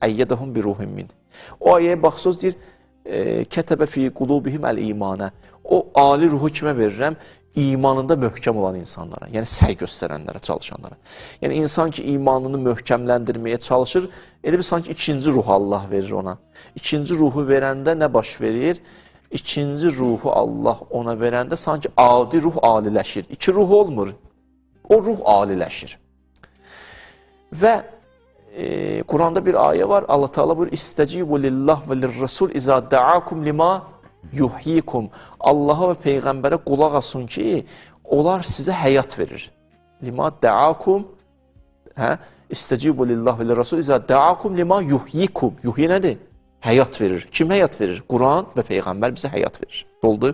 Əyyədəhum bir ruhim min. O ayəyə baxsız deyir, kətəbə fi qulubihim əl-imanə. O ali ruhu kimə verirəm? İmanında möhkəm olan insanlara, yəni səy göstərənlərə, çalışanlara. Yəni insan ki, imanını möhkəmləndirməyə çalışır, elə bir sanki ikinci ruhu Allah verir ona. İkinci ruhu verəndə nə baş verir? İkinci ruhu Allah ona verəndə sanki adi ruh aliləşir. İki ruh olmur, o ruh aliləşir. Və Quranda bir ayə var, Allah Teala buyur, İstəcibu lillah və lirrasul izə dəakum lima yuhyikum. Allaha və Peyğəmbərə qulaq asın ki, onlar sizə həyat verir. Lima dəakum, İstəcibu lillah və lirrasul izə dəakum lima yuhyikum. Yuhyi nədir? Həyat verir. Kim həyat verir? Quran və Peyğəmbər bizə həyat verir. Oldu.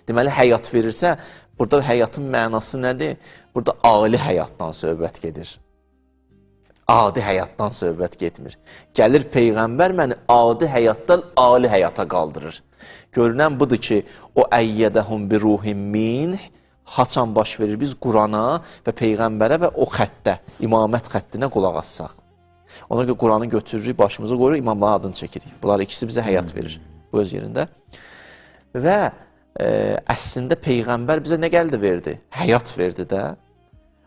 Deməli, həyat verirsə, burada həyatın mənası nədir? Burada ali həyatdan söhbət gedir. adi həyatdan söhbət getmir. Gəlir Peyğəmbər məni adi həyatdan ali həyata qaldırır. Görünən budur ki, o əyyədəhum bi ruhim min haçan baş verir biz Qurana və Peyğəmbərə və o xəttə, imamət xəttinə qulaq assaq. Ona görə Quranı götürürük, başımıza qoyuruq, imamların adını çəkirik. Bunlar ikisi bizə həyat verir bu öz yerində. Və əslində Peyğəmbər bizə nə gəldi verdi? Həyat verdi də.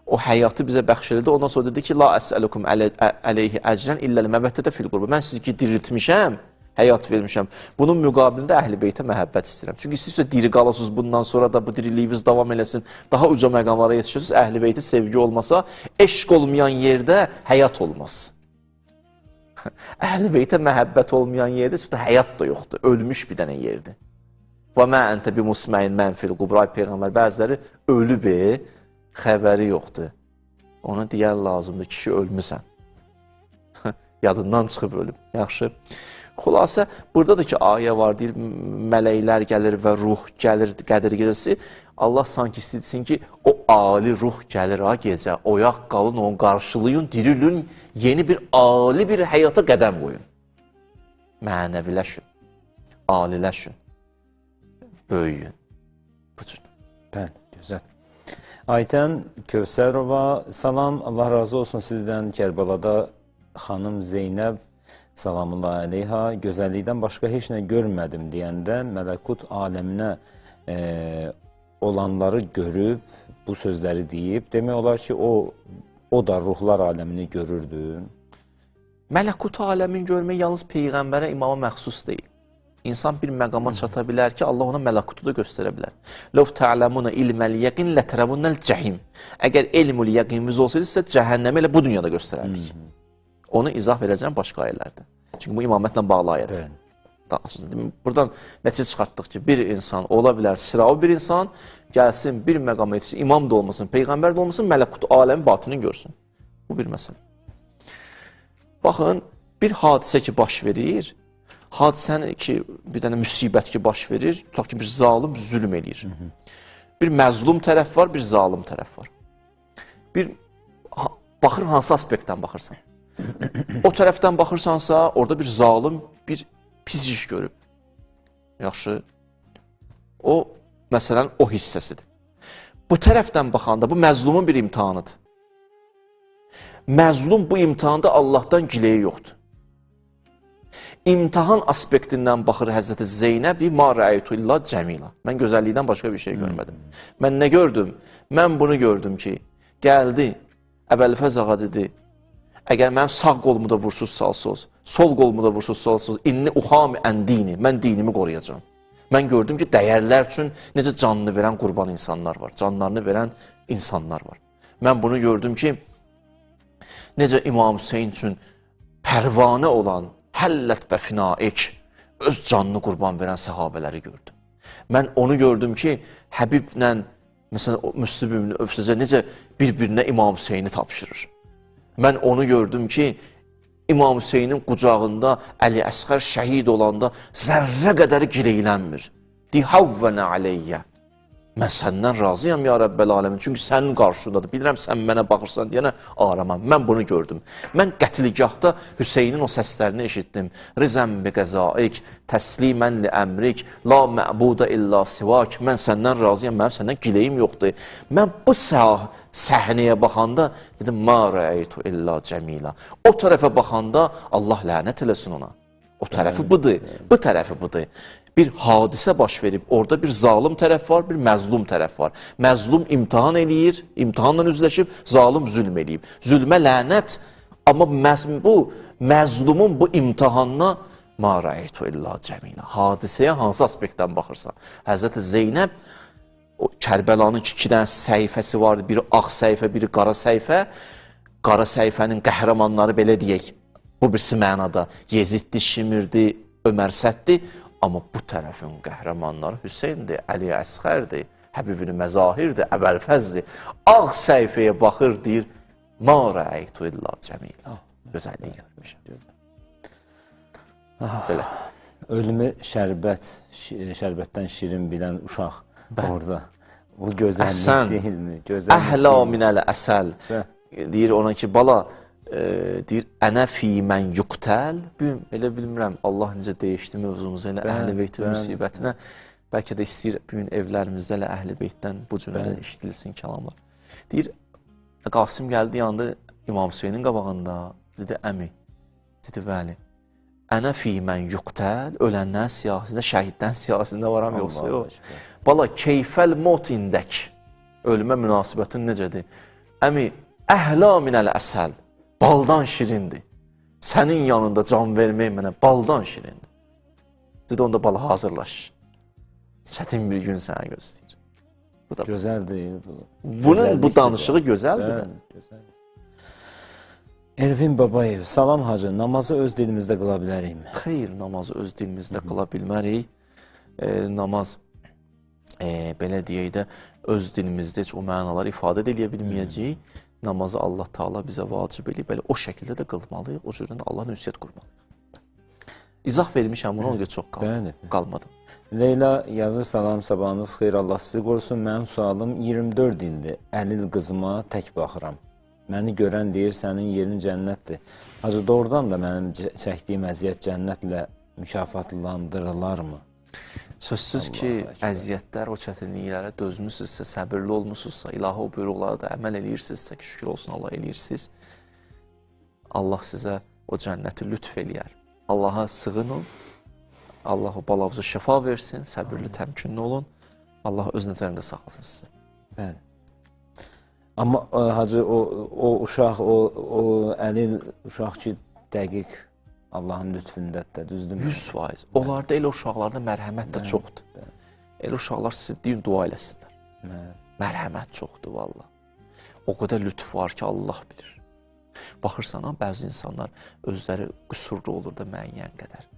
O həyatı bizə bəxş edildi. Ondan sonra dedi ki, la əsəlukum əleyhi əcrən illəl məvəttədə fil qurbu. Mən sizi ki, diriltmişəm, həyat vermişəm. Bunun müqabilində əhl-i beytə məhəbbət istəyirəm. Çünki siz diri qalasınız, bundan sonra da bu diriliyiniz davam eləsin, daha uca məqamlara yetişirsiniz. Əhl-i beyti sevgi olmasa, eşq olmayan yerdə həyat olmaz. Əhl-i beytə məhəbbət olmayan yerdə həyat da yoxdur. Ölmüş bir dənə yerdir. Və mə əntə bi musməyin mən fil qubray Peyğəmbər. Bəziləri ölüb, xəbəri yoxdur. Ona deyən lazımdır, kişi ölmüsən. Yadından çıxıb ölüb. Yaxşı. Xülasə, burada da ki, ayə var, deyir, mələklər gəlir və ruh gəlir, qədir gecəsi. Allah sanki istəyirsin ki, o ali ruh gəlir ha gecə, oyaq qalın, onu qarşılayın, dirilin, yeni bir ali bir həyata qədəm qoyun. Mənəviləşin, aliləşin, böyüyün. Bu cür. Bəli, gözəl. Aytən Kövsərova, salam, Allah razı olsun sizdən. Kərbəlada xanım Zeynəb, salamullah əleyha, gözəllikdən başqa heç nə görmədim deyəndə mələkut aləminə olanları görüb, bu sözləri deyib, demək olar ki, o da ruhlar aləmini görürdü. Mələkut aləmini görmək yalnız Peyğəmbərə, imama məxsus deyil. İnsan bir məqama çata bilər ki, Allah ona mələkutu da göstərə bilər. Ləv tə'ləmunə ilməl yəqin lətərəvunnəl cəhim. Əgər elmül yəqinimiz olsaydı, sizə cəhənnəmi elə bu dünyada göstərərdik. Onu izah verəcəm başqa ayələrdə. Çünki bu imamətlə bağlı ayədir. Buradan nəticə çıxartdıq ki, bir insan ola bilər, sıravi bir insan gəlsin, bir məqama yetişsin, imam da olmasın, Peyğəmbər də olmasın, mələkut aləmi batını görsün. Bu bir məsələ. Baxın, bir hadisə ki, baş verir, hadisəni ki, bir dənə müsibət ki, baş verir, tutaq ki, bir zalim zülm eləyir. Bir məzlum tərəf var, bir zalim tərəf var. Baxır, hansı aspektdən baxırsan? O tərəfdən baxırsansa, orada bir zalim, bir pis iş görüb. Yaxşı. O, məsələn, o hissəsidir. Bu tərəfdən baxanda, bu məzlumun bir imtihanıdır. Məzlum bu imtihanda Allahdan gileyi yoxdur. İmtihan aspektindən baxır Həzrəti Zeynəb, ma rəaytu illa cəmila. Mən gözəllikdən başqa bir şey görmədim. Mən nə gördüm? Mən bunu gördüm ki, gəldi, Əbəlfəz ağa dedi, əgər mənim sağ qolumu da vursuz salsınız, sol qolumu da vursuz salsınız, inni uxami ən dini, mən dinimi qoruyacağım. Mən gördüm ki, dəyərlər üçün necə canını verən qurban insanlar var, canlarını verən insanlar var. Mən bunu gördüm ki, necə İmam Hüseyin üçün pərvanə olan, həllət və finaik, öz canını qurban verən səhabələri gördüm. Mən onu gördüm ki, Həbiblə, məsələn, Müslüm ibn Öfsüzə necə bir-birinə İmam Hüseyini tapşırır. Mən onu gördüm ki, İmam Hüseynin qucağında Əli Əsqər şəhid olanda zərrə qədəri gileylənmir. Dihavvənə aleyyə. Mən səndən razıyam, ya Rəbbəl aləmin, çünki sənin qarşındadır. Bilirəm, sən mənə baxırsan deyənə ağramam. Mən bunu gördüm. Mən qətilgahda Hüseynin o səslərini eşitdim. Rizəm bi qəzaik, təslimən li əmrik, la mə'budə illa sivak. Mən səndən razıyam, mənim səndən gileyim yoxdur. Mən bu səhnəyə baxanda dedim, ma rəaytu illa cəmila. O tərəfə baxanda Allah lənət eləsin ona. O tərəfi budur, bu tərəfi budur. Bir hadisə baş verib, orada bir zalim tərəf var, bir məzlum tərəf var. Məzlum imtihan eləyir, imtihanla üzləşib, zalim zülm eləyib. Zülmə lənət, amma bu məzlumun bu imtihanına ma rəaytu illa cəmila. Hadisəyə hansı aspektdən baxırsan? Həzrəti Zeynəb, o Kərbəlanın iki dənə səhifəsi vardı, biri ağ səhifə, biri qara səhifə. Qara səhifənin qəhrəmanları belə deyək, bu birisi mənada Yeziddi, Şimirdi, Ömər Səddi. Amma bu tərəfin qəhrəmanları Hüseyndir, Əli Əsqərdir, Həbibini Məzahirdir, Əbəlfəzdir. Ağ səhifəyə baxır, deyir, ma rəaytu illa cəmila. Gözəlliyi görmüşəm. Belə. Ölümü şərbətdən şirin bilən uşaq orada. Bu gözəllik deyilmi? Əhla minəl əsəl. Deyir ona ki, bala, deyir, ənə fi mən yuqtəl. Elə bilmirəm, Allah necə dəyişdi mövzumuzu elə Əhl-i Beytin müsibətinə. Bəlkə də istəyir bugün evlərimizdə elə Əhl-i Beytdən bu cür işitilsin kəlamlar. Deyir, Qasım gəldi, yandı İmam Hüseynin qabağında, dedi, əmi, dedi, bəli, ənə fi mən yuqtəl, ölənlərin siyasında, şəhidlərin siyasında varam yoxsa yox. Bala, keyfəl mot indək, ölümə münasibətin necədir? Əmi, əhla minəl əsəl, baldan şirindir. Sənin yanında can vermək mənə baldan şirindir. Dedi, onda bala hazırlaş. Çətin bir gün sənə gözləyir. Gözəldir. Bunun bu danışığı gözəldir. Elvin Babayev, salam hacı, namazı öz dilimizdə qıla bilərikmi? Xeyr, namazı öz dilimizdə qıla bilmərik. Namaz, belə deyək də, öz dilimizdə heç o mənaları ifadə edə bilməyəcəyik. Namazı Allah Taala bizə vacib eləyib, belə o şəkildə də qılmalıyıq, o cürdən də Allahın ünsiyyət qurmalıyıq. İzah vermişəm bunu, ona görə çox qalmadım. Leyla yazır, salam, sabahınız xeyr, Allah sizi qorusun. Mənim sualım 24 ildir, əlil qızıma tək baxıram. Məni görən deyir, sənin yerin cənnətdir. Hacı, doğrudan da mənim çəkdiyim əziyyət cənnətlə mükafatlandırılarmı? Sözsüz ki, əziyyətlər, o çətinliklərə dözmüsünüzsə, səbirli olmusunuzsa, ilahi o buyruqlara da əməl eləyirsinizsə ki, şükür olsun Allah eləyirsiniz, Allah sizə o cənnəti lütf eləyər. Allaha sığının, Allah o balavuzə şəfa versin, səbirli, təmkinli olun, Allah öz nəzərində saxlasın sizi. Bəli. Amma hacı, o uşaq, o əlil uşaq ki, dəqiq Allahın lütfündədir, düzdür mü? 100%. Onlarda elə uşaqlarda mərhəmət də çoxdur. Elə uşaqlar sizə deyin, dua eləsinlər. Mərhəmət çoxdur, valla. O qədər lütf var ki, Allah bilir. Baxırsan, bəzi insanlar özləri qüsurlu olur da müəyyən qədər.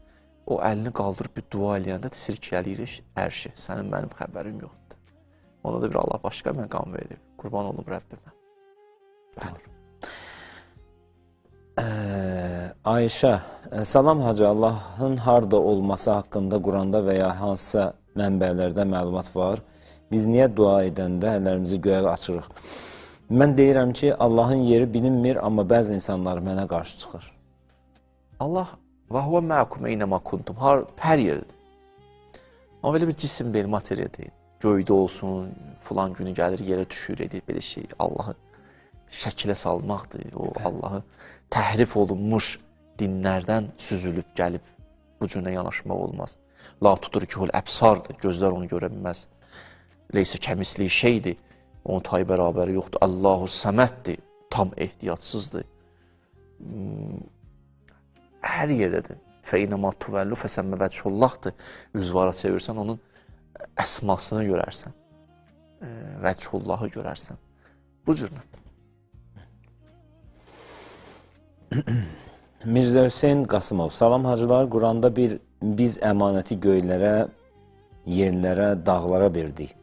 O əlini qaldırıb bir dua eləyəndə sirkəliyir ərşi. Sənin mənim xəbərim yoxdur. Ona da bir Allah başqa məqam verir. Qurban olum Rəbbimə. Ayşə, salam hacı, Allahın harda olması haqqında Quranda və ya hansısa mənbələrdə məlumat var. Biz niyə dua edəndə əllərimizi göyə açırıq? Mən deyirəm ki, Allahın yeri bilinmir, amma bəzi insanlar mənə qarşı çıxır. Allah və huvə məkum eynəmə kuntum, hər yerdir. Amma belə bir cisim deyil, materiya deyil. Göydə olsun, filan günü gəlir, yerə düşür, edir, belə şey. Allahı şəkilə salmaqdır, o Allahı təhrif olunmuş dinlərdən süzülüb gəlib bu cürə yanaşmaq olmaz. La tudrikul əbsardır, gözlər onu görə bilməz. Leysə kəmisli şeydir, onun tay bərabəri yoxdur. Allahu səməddir, tam ehtiyatsızdır. Hər yerdədir. Fəynəmə tuvəllu fəsəmmə vəchullahdır. Üzvara çevirsən, onun əsmasını görərsən. Vəchullahı görərsən. Bu cürlə. Mirzə Hüseyin Qasımov, salam hacılar, Quranda biz əmanəti göylərə, yerlərə, dağlara verdik.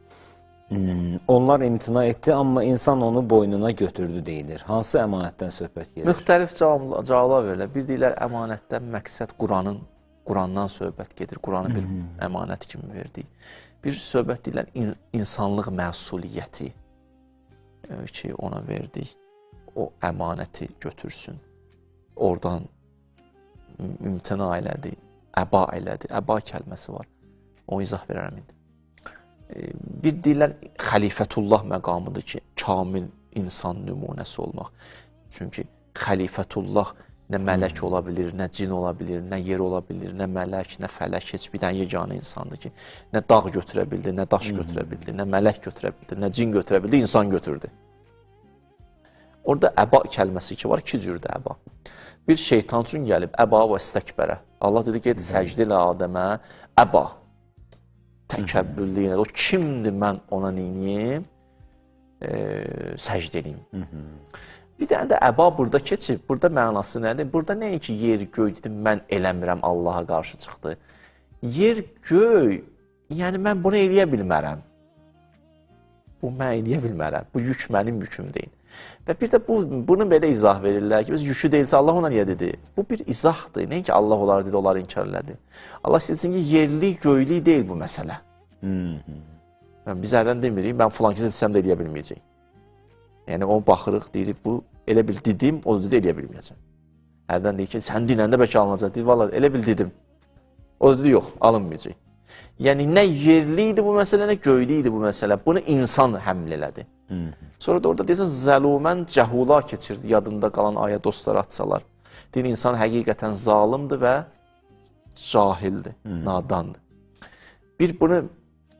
Onlar imtina etdi, amma insan onu boynuna götürdü deyilir. Hansı əmanətdən söhbət gedir? Müxtəlif cavablar verirlər. Bir deyirlər, əmanətdən məqsəd Qurandan söhbət gedir. Quranı bir əmanət kimi verdik. Bir söhbət deyirlər, insanlıq məsuliyyəti ki, ona verdik. O əmanəti götürsün. Oradan imtina elədi, əba elədi. Əba kəlməsi var. O izah verərəm indi. Bir deyirlər, xəlifətullah məqamıdır ki, kamil insan nümunəsi olmaq. Çünki xəlifətullah nə mələk ola bilir, nə cin ola bilir, nə yer ola bilir, nə mələk, nə fələk, heç bir dənə yeganə insandır ki, nə dağ götürə bildi, nə daş götürə bildi, nə mələk götürə bildi, nə cin götürə bildi, insan götürdü. Orada əba kəlməsi ki var, iki cürdür əba. Bir şeytan üçün gəlib, əba və istəkbərə. Allah dedi, ged səcdə ilə Adəmə, əba. Təkəbbüllü ilə, o kimdir mən ona neyim? Səcdə eləyim. Bir dənə də əba burada keçib, burada mənası nədir? Burada nəyin ki, yer, göy dedim, mən eləmirəm, Allaha qarşı çıxdı. Yer, göy, yəni mən bunu eləyə bilmərəm. Bu mən eləyə bilmərəm, bu yük mənim yüküm deyil. Və bir də bunu belə izah verirlər ki, biz yükü deyilsə Allah ona niyə dedi? Bu bir izahdır. Nəyin ki Allah onları dedi, onları inkar elədi. Allah istəsin ki, yerli, göylü deyil bu məsələ. Biz ərdən demirik, mən filan kəsə desəm də eləyə bilməyəcək. Yəni o baxırıq, deyirik bu elə bil didim, o dedi eləyə bilməyəcəm. Hərdən deyir ki, sən dinləndə bəlkə alınacaq. Deyir, valla elə bil dedim. O dedi, yox, alınmayacaq. Yəni nə yerli idi bu məsələ, nə göylü idi bu məsələ. Bunu insan həml elədi. Sonra da orada deyirsən, zəlumən cəhula keçirdi. Yadında qalan ayə dostlar atsalar. Deyir, insan həqiqətən zalimdir və cahildir, nadandır. Bir bunu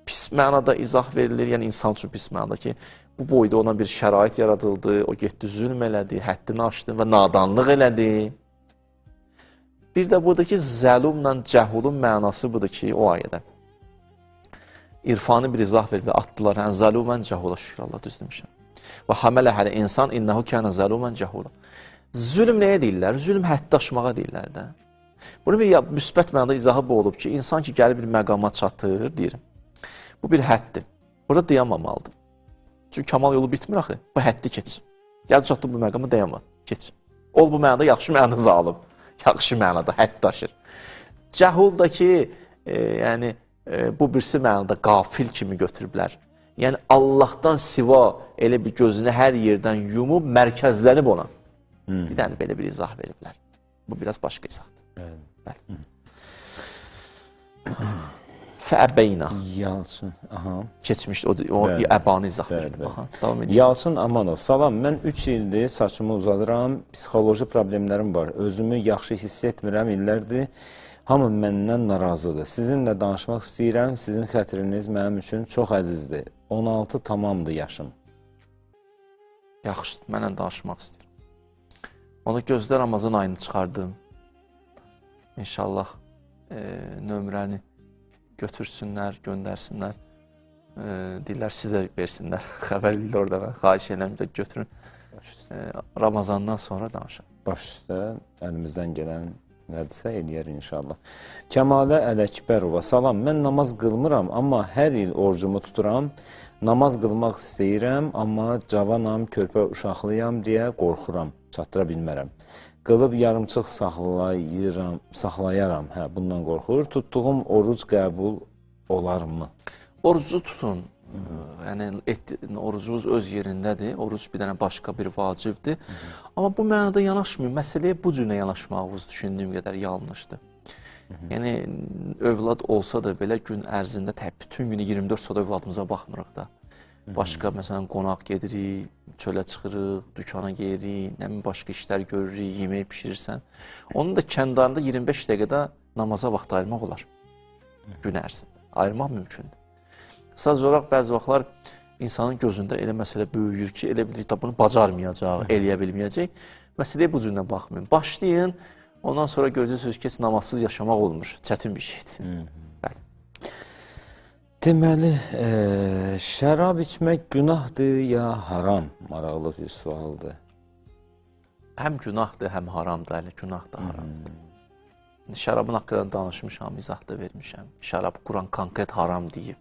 pis mənada izah verilir, yəni insan üçün pis mənada ki, bu boyda ona bir şərait yaradıldı, o getdi zülm elədi, həddini aşdı və nadanlıq elədi. Bir də buradakı zəlumla cəhulun mənası budur ki, o ayədə. İrfanı bir izah verir, atdılar, hən zəlumən cəhula, şükür Allah, düz demişəm. Və hamələ hələ insan innəhu kənə zəlumən cəhula. Zülm nəyə deyirlər? Zülm həddi aşmağa deyirlər də. Bunu bir müsbət mənada izahı bu olub ki, insan ki, gəlir bir məqama çatır, deyirəm. Bu bir həddir. Burada dayanmamalıdır. Çünki kamal yolu bitmir axı. Bu həddi keç. Gəl çatdı bu məqama dayanma. Keç. Ol bu mənada yaxşı mənada zalım. Yaxşı mənada hədd daşır. Cəhuldakı yəni bu birisi mənada qafil kimi götürüblər. Yəni Allahdan siva elə bir gözünü hər yerdən yumub mərkəzlənib ona. Bir dənə belə bir izah veriblər. Bu biraz başqa izahdır. Bəli. Fəəbeyna. Yalçın, aha. Keçmişdi, o əbanı izah verdi. Davam edin. Yalçın Amanov, salam, mən 3 ildir saçımı uzadıram, psixoloji problemlərim var, özümü yaxşı hiss etmirəm, illərdir, hamı məndən narazıdır. Sizinlə danışmaq istəyirəm, sizin xətriniz mənim üçün çox əzizdir. 16 tamamdır yaşım. Yaxşı, mənlə danışmaq istəyirəm. Onu gözlə Ramazan ayını çıxardım. İnşallah nömrəni götürsünlər, göndərsinlər. Deyirlər, sizə versinlər. Xəbər edirlər orada və xahiş edirəm də götürün. Ramazandan sonra danışaq. Baş üstə əlimizdən gələn nədirsə eləyər inşallah. Kəmalə Ələkbərova, salam, mən namaz qılmıram, amma hər il orucumu tuturam. Namaz qılmaq istəyirəm, amma cavanam, körpə uşaqlıyam deyə qorxuram, çatdıra bilmərəm. Qılıb yarımçıq saxlayaram, bundan qorxur. Tutduğum oruc qəbul olarmı? Orucu tutun. Yəni, orucunuz öz yerindədir. Oruc bir dənə başqa bir vacibdir. Amma bu mənada yanaşmıyor. Məsələyə bu cürlə yanaşmağınız düşündüyüm qədər yanlışdır. Yəni, övlad olsa da belə gün ərzində bütün günü 24 saat övladımıza baxmırıq da. Başqa, məsələn, qonaq gedirik, çölə çıxırıq, dükana gelirik, başqa işlər görürük, yemək pişirirsən. Onun da kəndarında 25 dəqiqədə namaza vaxt ayırmaq olar gün ərzində. Ayırmaq mümkündür. Sadəcə olaraq bəzi vaxtlar insanın gözündə elə məsələ böyüyür ki, elə bilir ki, bunu bacarmayacaq, eləyə bilməyəcək. Məsələyə bu cürlə baxmayın. Başlayın, ondan sonra gözləyirsiniz ki, namazsız yaşamaq olmur. Çətin bir şeydir. Bəli. Deməli, şərab içmək günahdır ya haram? Maraqlı bir sualdır. Həm günahdır, həm haramdır, hələ günah da haramdır. Şərabın haqqında danışmışam, izah da vermişəm. Şərab Quran konkret haram deyib.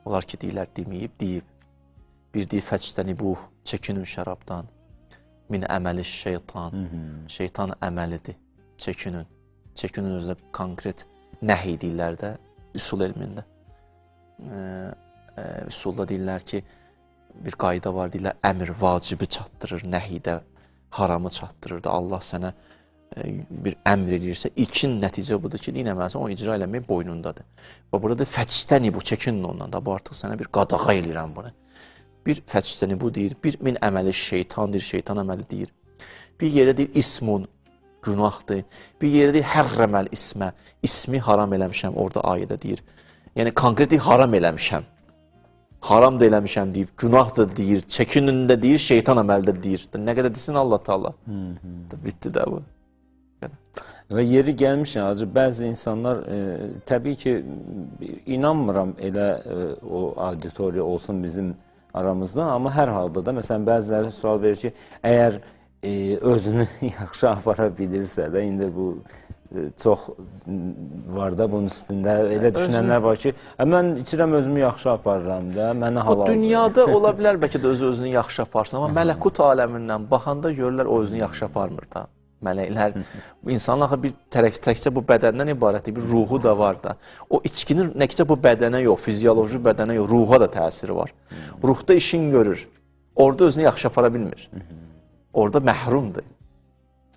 Onlar ki, deyirlər, deməyib, deyib. Bir deyib, fəcdənibuh, çəkinin şərabdan. Min əməli şeytan. Şeytan əməlidir, çəkinin. Çəkinin özdə konkret nəhi deyirlər də, üsul elmində. Üsulda deyirlər ki, bir qayda var, deyirlər, əmr vacibi çatdırır, nəhidə haramı çatdırır da. Allah sənə bir əmr edirsə, ilkin nəticə budur ki, dinəməlisən, o icra eləmək boynundadır. Və burada fəçdəni bu, çəkinin ondan da, bu artıq sənə bir qadağa eləyirəm bunu. Bir fəçdəni bu deyir, bir min əməli şeytandır, şeytan əməli deyir. Bir yerdə deyir, ismun, günahdır. Bir yerdə deyir, hərrəməl ismə, ismi haram eləmişəm, orada ayədə deyir. Yəni, konkret deyir, haram eləmişəm. Haram da eləmişəm deyib, günah da deyir, çəkinin də deyir, şeytan əməli də deyir. Nə qədər desin Allah Taala. Bitdi də bu. Və yeri gəlmişən, hacı, bəzi insanlar, təbii ki, inanmıram elə o auditoriya olsun bizim aramızda, amma hər halda da, məsələn, bəziləri sual verir ki, əgər özünü yaxşı apara bilirsə də, indi bu çox var da bunun üstündə, elə düşünənlər var ki, mən içirəm özümü yaxşı aparıram da, mənə halal. O dünyada ola bilər bəlkə də özünü yaxşı aparsın, amma mələkut aləmindən baxanda görürlər o özünü yaxşı aparmır da. Mələklər, insanın axı bir təkcə bu bədəndən ibarətdir, bir ruhu da var da. O içkinin nəkcə bu bədənə yox, fizioloji bədənə yox, ruha da təsiri var. Ruhda işin görür. orada özünü yaxşı apara bilmir. Orada məhrumdur.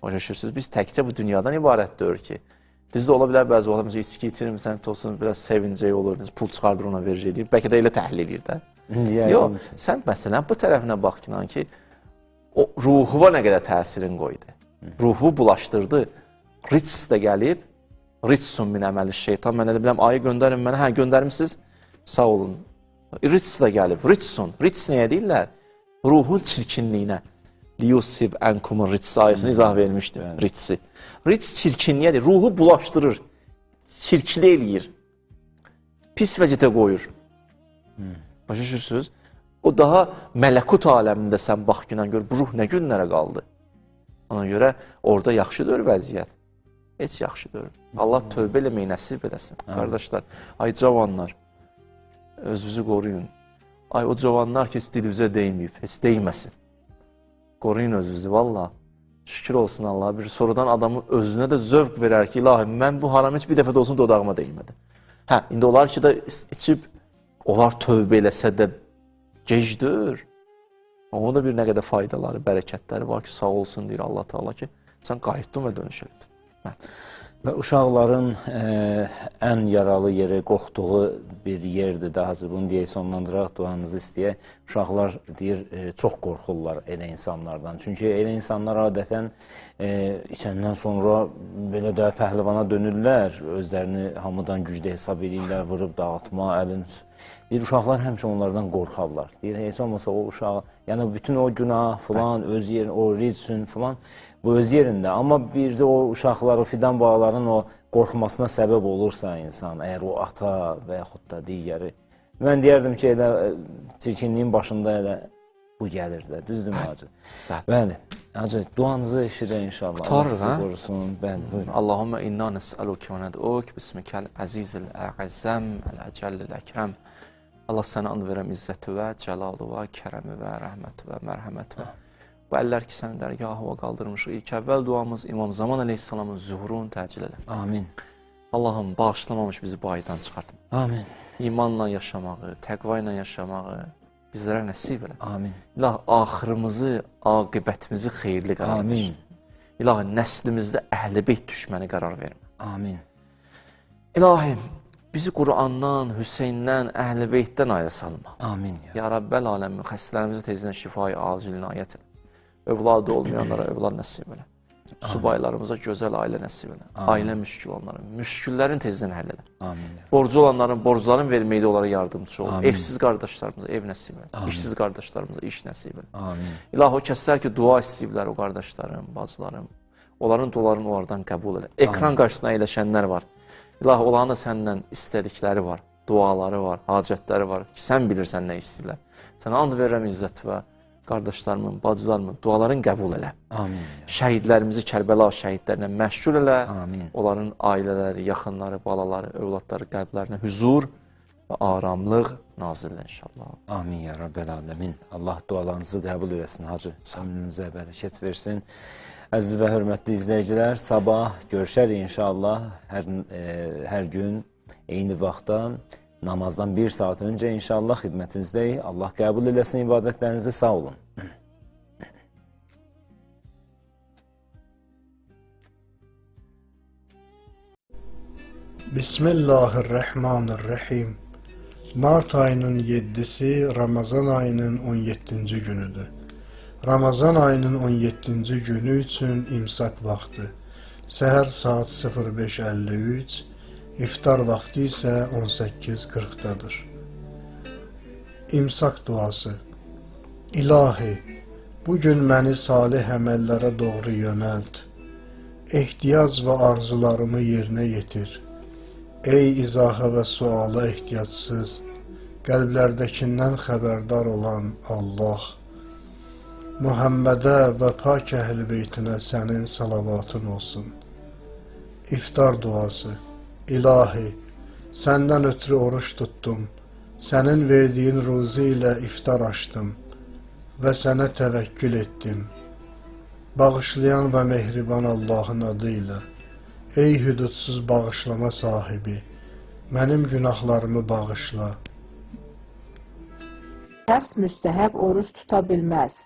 Başa düşürsünüz? Biz təkcə bu dünyadan ibarət deyir ki, düzdür, ola bilər bəzi vaxtlar, məsələn, içki içirir, məsələn, olsun, biraz sevincək olur, pul çıxardır ona verir, deyir. Bəlkə də elə təhlil edir də. Yox, sən məsələn, bu tərəfinə bax ki, o ruhuva nə qədər təsirin qoydu. Ruhu bulaşdırdı. Rits də gəlib, ritsun min əməli şeytan, mən elə biləm, ayı göndərin mənə, hə, göndərmişsiniz, sağ olun. Rits də gəlib, ritsun. Rits nəyə deyirlər? Ruhun çirkinliyinə. Liyusib ənkumun ritsi ayəsini izah vermişdim, ritsi. Rits çirkinliyidir, ruhu bulaşdırır, çirkli eləyir, pis vəziyyətə qoyur. Başa düşürsünüz? O daha mələkut aləmində sən bax günən gör, bu ruh nə günlərə qaldı. Ona görə orada yaxşıdır vəziyyət, heç yaxşıdır. Allah tövbə eləməyi nəsib eləsin. Qardaşlar, ay cavanlar, özünüzü qoruyun. Ay o cavanlar ki, heç dilinizə deyməyib, heç deyməsin. Qoruyun özünüzü, valla. Şükür olsun Allah'a. Bir sorudan adamın özünə də zövq verər ki, ilahi, mən bu haram heç bir dəfə də olsun dodağıma değmədi. Hə, indi onlar ki, da içib, onlar tövbə eləsə də gecdir. Onun da bir nə qədər faydaları, bərəkətləri var ki, sağ olsun deyir Allah Teala ki, sən qayıtdın və dönüş etdin. Və uşaqların ən yaralı yeri, qorxduğu bir yerdir. Daha bunu deyək, sonlandıraq, duanızı istəyək. Uşaqlar deyir, çox qorxurlar elə insanlardan. Çünki elə insanlar adətən içəndən sonra belə də pəhləvana dönürlər, özlərini hamıdan güclü hesab edirlər, vurub dağıtma, əlin. Deyir, uşaqlar həmişə onlardan qorxarlar. Deyir, heç olmasa o uşağı, yəni bütün o günah falan, öz yerin, o rizsün falan, bu öz yerində. Amma bir də o uşaqlar, o fidan bağların o qorxmasına səbəb olursa insan, əgər o ata və yaxud da digəri. Mən deyərdim ki, elə çirkinliyin başında elə bu gəlir də, düzdürmü hacı? Bəli, hacı, duanızı eşidə inşallah. Qutarır, hə? Qorusun, bəli, buyurun. Allahümmə inna nəs'əlukə və nəd'uk, bismikəl əzizil ə'əzzəm, əl-əcəllil əkrəm. Allah sənə and verəm izzəti və cəlalı və kərəmi və rəhməti və mərhəməti və bu əllər ki, sənin dərgahıva qaldırmışıq. İlk əvvəl duamız İmam Zaman əleyhissalamın zuhurunu təcil elə. Amin. Allahım, bağışlamamış bizi bu aydan çıxartma. Amin. İmanla yaşamağı, təqva ilə yaşamağı bizlərə nəsib elə. Amin. İlahi, axırımızı, aqibətimizi xeyirli qərar ver. Amin. İlahi, nəslimizdə əhl-i-beyt düşməni qərar vermə. Amin. İlahi, bizi Qur'andan, Hüseyndən, əhl-i-beytdən ayrı salma. Amin. Ya Rabbel aləmin, xəstələrimizi tezdən şifayı acil inayət elə. Övladı olmayanlara övlad nəsib elə. Subaylarımıza gözəl ailə nəsib elə. Ailə müşkül onlara. Müşküllərin tezdən həll elə. Amin. Borcu olanların borcların verməkdə onlara yardımcı ol. Evsiz qardaşlarımıza ev nəsib elə. İşsiz qardaşlarımıza iş nəsib elə. Amin. İlahi, o kəslər ki, dua istəyiblər o qardaşlarım, bacılarım. Onların dualarını onlardan qəbul elə. Ekran qarşısına əyləşənlər var. İlahi, onların da səndən istədikləri var, duaları var, hacətləri var ki, sən bilirsən nə istəyirlər. Sənə and verirəm izzət və qardaşlarımın, bacılarımın dualarını qəbul elə. Amin. Şəhidlərimizi Kərbəla şəhidlərinə məşğul elə. Amin. Onların ailələri, yaxınları, balaları, övladları qəlblərinə hüzur və aramlıq nazil inşallah. Amin ya Rabbel alemin. Allah dualarınızı qəbul eləsin hacı. Ömrünüzə bərəkət versin. Əziz və hörmətli izləyicilər, sabah görüşərik inşallah. Hər gün eyni vaxtda namazdan 1 saat öncə inşallah xidmətinizdəyik. Allah qəbul eləsin ibadətlərinizi, sağ olun. Bismillahirrahmanirrahim. Mart ayının 7'si Ramazan ayının 17. günüdür. Ramazan ayının 17. günü üçün imsak vaxtı. Səhər saat 05:53, iftar vaxtı isə 18:40-dadır. İmsak duası. İlahi, bugün məni salih əməllərə doğru yönəlt. Ehtiyac və arzularımı yerinə yetir. Ey izaha və suala ehtiyacsız, qəlblərdəkindən xəbərdar olan Allah. Muhammədə və pak əhl-i beytinə sənin salavatın olsun. İftar duası. İlahi, səndən ötürü oruç tutdum, sənin verdiyin ruzi ilə iftar açdım və sənə təvəkkül etdim. Bağışlayan və mehriban Allahın adı ilə, ey hüdudsuz bağışlama sahibi, mənim günahlarımı bağışla. şəxs müstəhəb oruç tuta bilməz.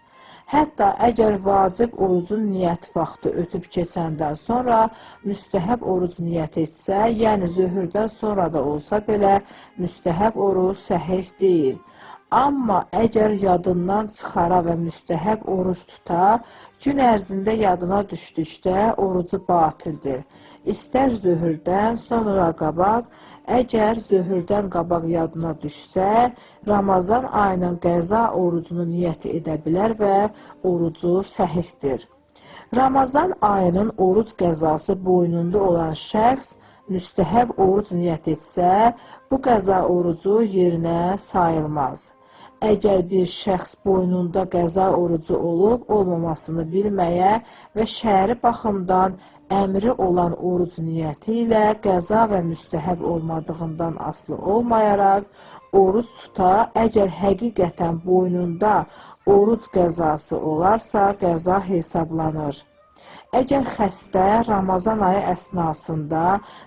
Hətta əgər vacib orucun niyyət vaxtı ötüb keçəndən sonra müstəhəb oruc niyyət etsə, yəni zöhrdən sonra da olsa belə müstəhəb oruc səhih deyil. Amma əgər yadından çıxara və müstəhəb oruç tuta, gün ərzində yadına düşdükdə orucu batildir. İstər zöhrdən sonra qabaq, əgər zöhrdən qabaq yadına düşsə, Ramazan ayının qəza orucunu niyyət edə bilər və orucu səhihdir. Ramazan ayının oruc qəzası boynunda olan şəxs müstəhəb oruc niyyət etsə, bu qəza orucu yerinə sayılmaz. Əgər bir şəxs boynunda qəza orucu olub, olmamasını bilməyə və şəri baxımdan əmri olan oruc niyyəti ilə qəza və müstəhəb olmadığından asılı olmayaraq oruc tuta, əgər həqiqətən boynunda oruc qəzası olarsa, qəza hesablanır. Əgər xəstə Ramazan ayı əsnasında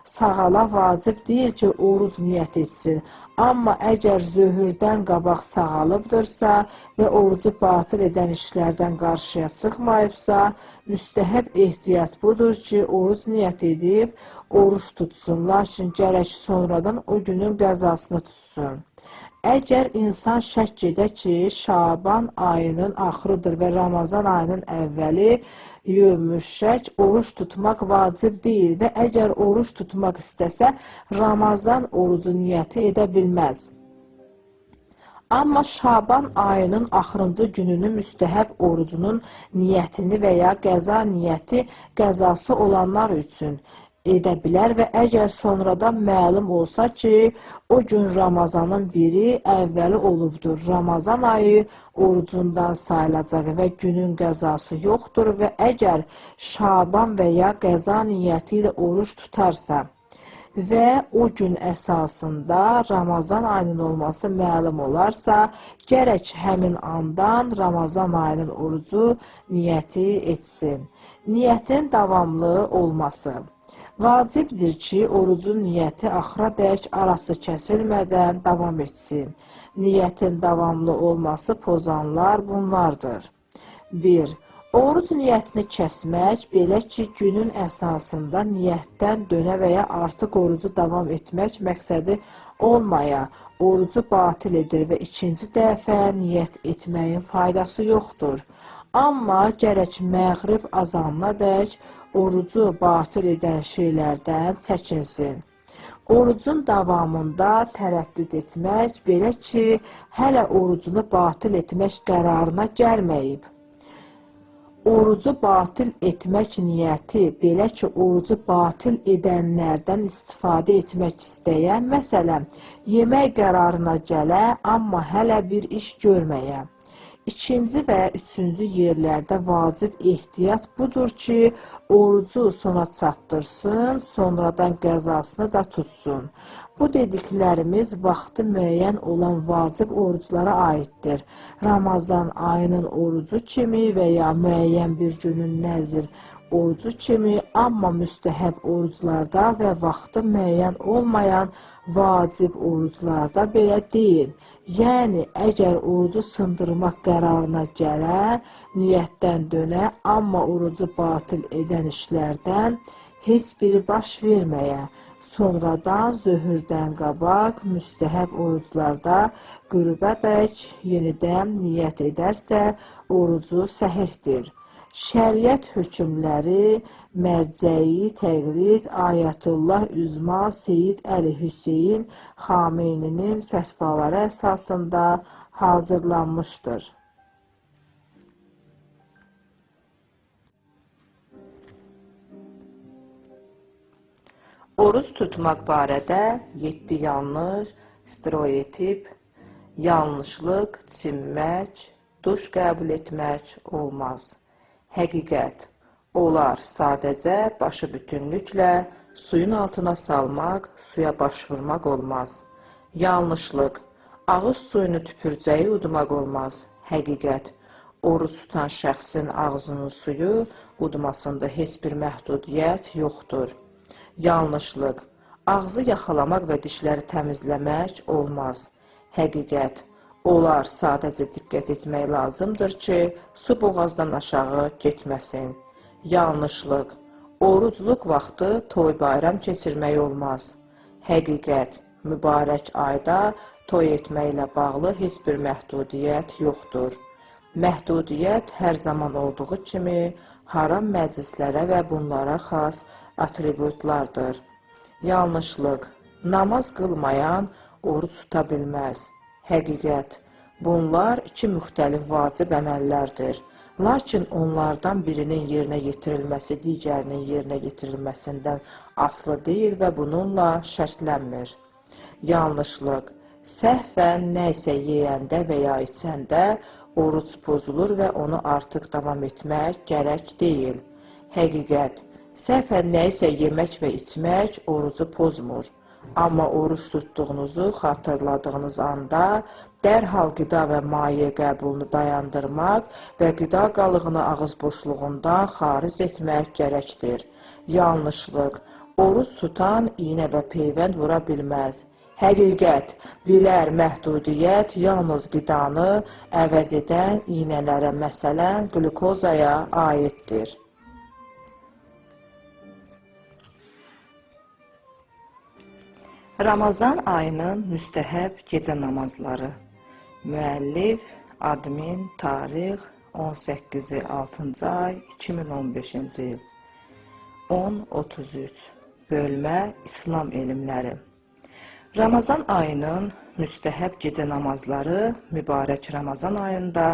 sağala vacib deyil ki, oruc niyyət etsin, amma əgər zöhrdən qabaq sağalıbdırsa və orucu batil edən işlərdən qarşıya çıxmayıbsa, müstəhəb ehtiyat budur ki, oruc niyyət edib, oruç tutsun, lakin gərək sonradan o günün qəzasını tutsun. Əgər insan şəkk edə ki, Şaban ayının axırıdır və Ramazan ayının əvvəli, yövmüşşək, oruç tutmaq vacib deyil və əgər oruç tutmaq istəsə, Ramazan orucu niyyəti edə bilməz. Amma Şaban ayının axırıncı gününün müstəhəb orucunun niyyətini və ya qəza niyyəti qəzası olanlar üçün edə bilər və əgər sonradan məlum olsa ki, o gün Ramazanın biri əvvəli olubdur, Ramazan ayı orucundan sayılacaq və günün qəzası yoxdur və əgər Şaban və ya qəza niyyəti ilə oruç tutarsa və o gün əsasında Ramazan ayının olması məlum olarsa, gərək həmin andan Ramazan ayının orucu niyyəti etsin. Niyyətin davamlı olması. Vacibdir ki, orucun niyyəti axıradək arası kəsilmədən davam etsin. Niyyətin davamlı olması pozanlar bunlardır. 1. Oruc niyyətini kəsmək, belə ki, günün əsasında niyyətdən dönə və ya artıq orucu davam etmək məqsədi olmaya, orucu batil edir və ikinci dəfə niyyət etməyin faydası yoxdur. Amma gərək məğrib azanadək orucu batil edən şeylərdən çəkinsin. Orucun davamında tərəddüd etmək, belə ki, hələ orucunu batil etmək qərarına gəlməyib. Orucu batil etmək niyyəti, belə ki, orucu batil edənlərdən istifadə etmək istəyən, məsələn, yemək qərarına gələ, amma hələ bir iş görməyə. İkinci və üçüncü yerlərdə vacib ehtiyat budur ki, orucu sona çatdırsın, sonradan qəzasını da tutsun. Bu dediklərimiz vaxtı müəyyən olan vacib oruclara aiddir. Ramazan ayının orucu kimi və ya müəyyən bir günün nəzir orucu kimi, amma müstəhəb oruclarda və vaxtı müəyyən olmayan vacib oruclarda belə deyil. Yəni, əgər orucu sındırmaq qərarına gələ, niyyətdən dönə, amma orucu batil edən işlərdən heç biri baş verməyə, sonradan zöhrdən qabaq müstəhəb oruclarda qürubədək yenidən niyyət edərsə, orucu səhihdir. Şəriət hökmləri, mərcəyi təqlid Ayətullah Üzma Seyyid Əli Hüseyin Xameyninin fətvaları əsasında hazırlanmışdır. Oruç tutmaq barədə 7 yanlış, stereotip, yanlışlıq, çinmək, duş qəbul etmək olmaz. Həqiqət, olar sadəcə başı bütünlüklə suyun altına salmaq, suya baş vurmaq olmaz. Yanlışlıq, ağız suyunu tüpürcəyi udmaq olmaz. Həqiqət, oruç tutan şəxsin ağzının suyu udmasında heç bir məhdudiyyət yoxdur. Yanlışlıq, ağzı yaxalamaq və dişləri təmizləmək olmaz. Həqiqət, Olar sadəcə diqqət etmək lazımdır ki, su boğazdan aşağı getməsin. Yanlışlıq. Orucluq vaxtı toy bayram keçirmək olmaz. Həqiqət. Mübarək ayda toy etməklə bağlı heç bir məhdudiyyət yoxdur. Məhdudiyyət hər zaman olduğu kimi haram məclislərə və bunlara xas atributlardır. Yanlışlıq. Namaz qılmayan oruc tuta bilməz. Həqiqət. Bunlar iki müxtəlif vacib əməllərdir. Lakin onlardan birinin yerinə yetirilməsi digərinin yerinə yetirilməsindən asılı deyil və bununla şərtlənmir. Yanlışlıq. Səhvən nə isə yeyəndə və ya içəndə oruc pozulur və onu artıq davam etmək gərək deyil. Həqiqət. Səhvən nə isə yemək və içmək orucu pozmur. Amma oruç tutduğunuzu xatırladığınız anda dərhal qida və maye qəbulunu dayandırmaq və qida qalığını ağız boşluğundan xaric etmək gərəkdir. Yanlışlıq. Oruç tutan iynə və peyvənd vura bilməz. Həqiqət. Bilər məhdudiyyət yalnız qidanı əvəz edən iynələrə, məsələn, qlukozaya aiddir. Ramazan ayının müstəhəb gecə namazları. Müəllif, admin, tarix 18-i 6-cı ay 2015-ci il. 10:33. Bölmə İslam elmləri. Ramazan ayının müstəhəb gecə namazları mübarək Ramazan ayında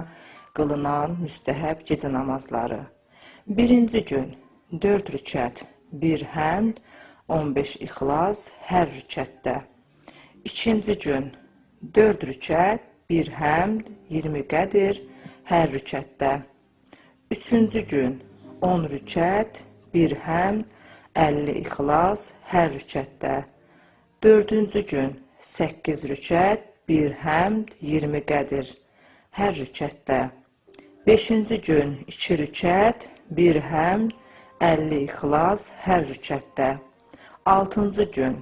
qılınan müstəhəb gecə namazları. Birinci gün 4 rükət, 1 həmd, 15 ixlas hər rükətdə. İkinci gün 4 rükət, 1 həmd, 20 qədir hər rükətdə. Üçüncü gün 10 rükət, 1 həmd, 50 ixlas hər rükətdə. Dördüncü gün 8 rükət, 1 həmd, 20 qədir hər rükətdə. Beşinci gün 2 rükət, 1 həmd, 50 ixlas hər rükətdə. Altıncı gün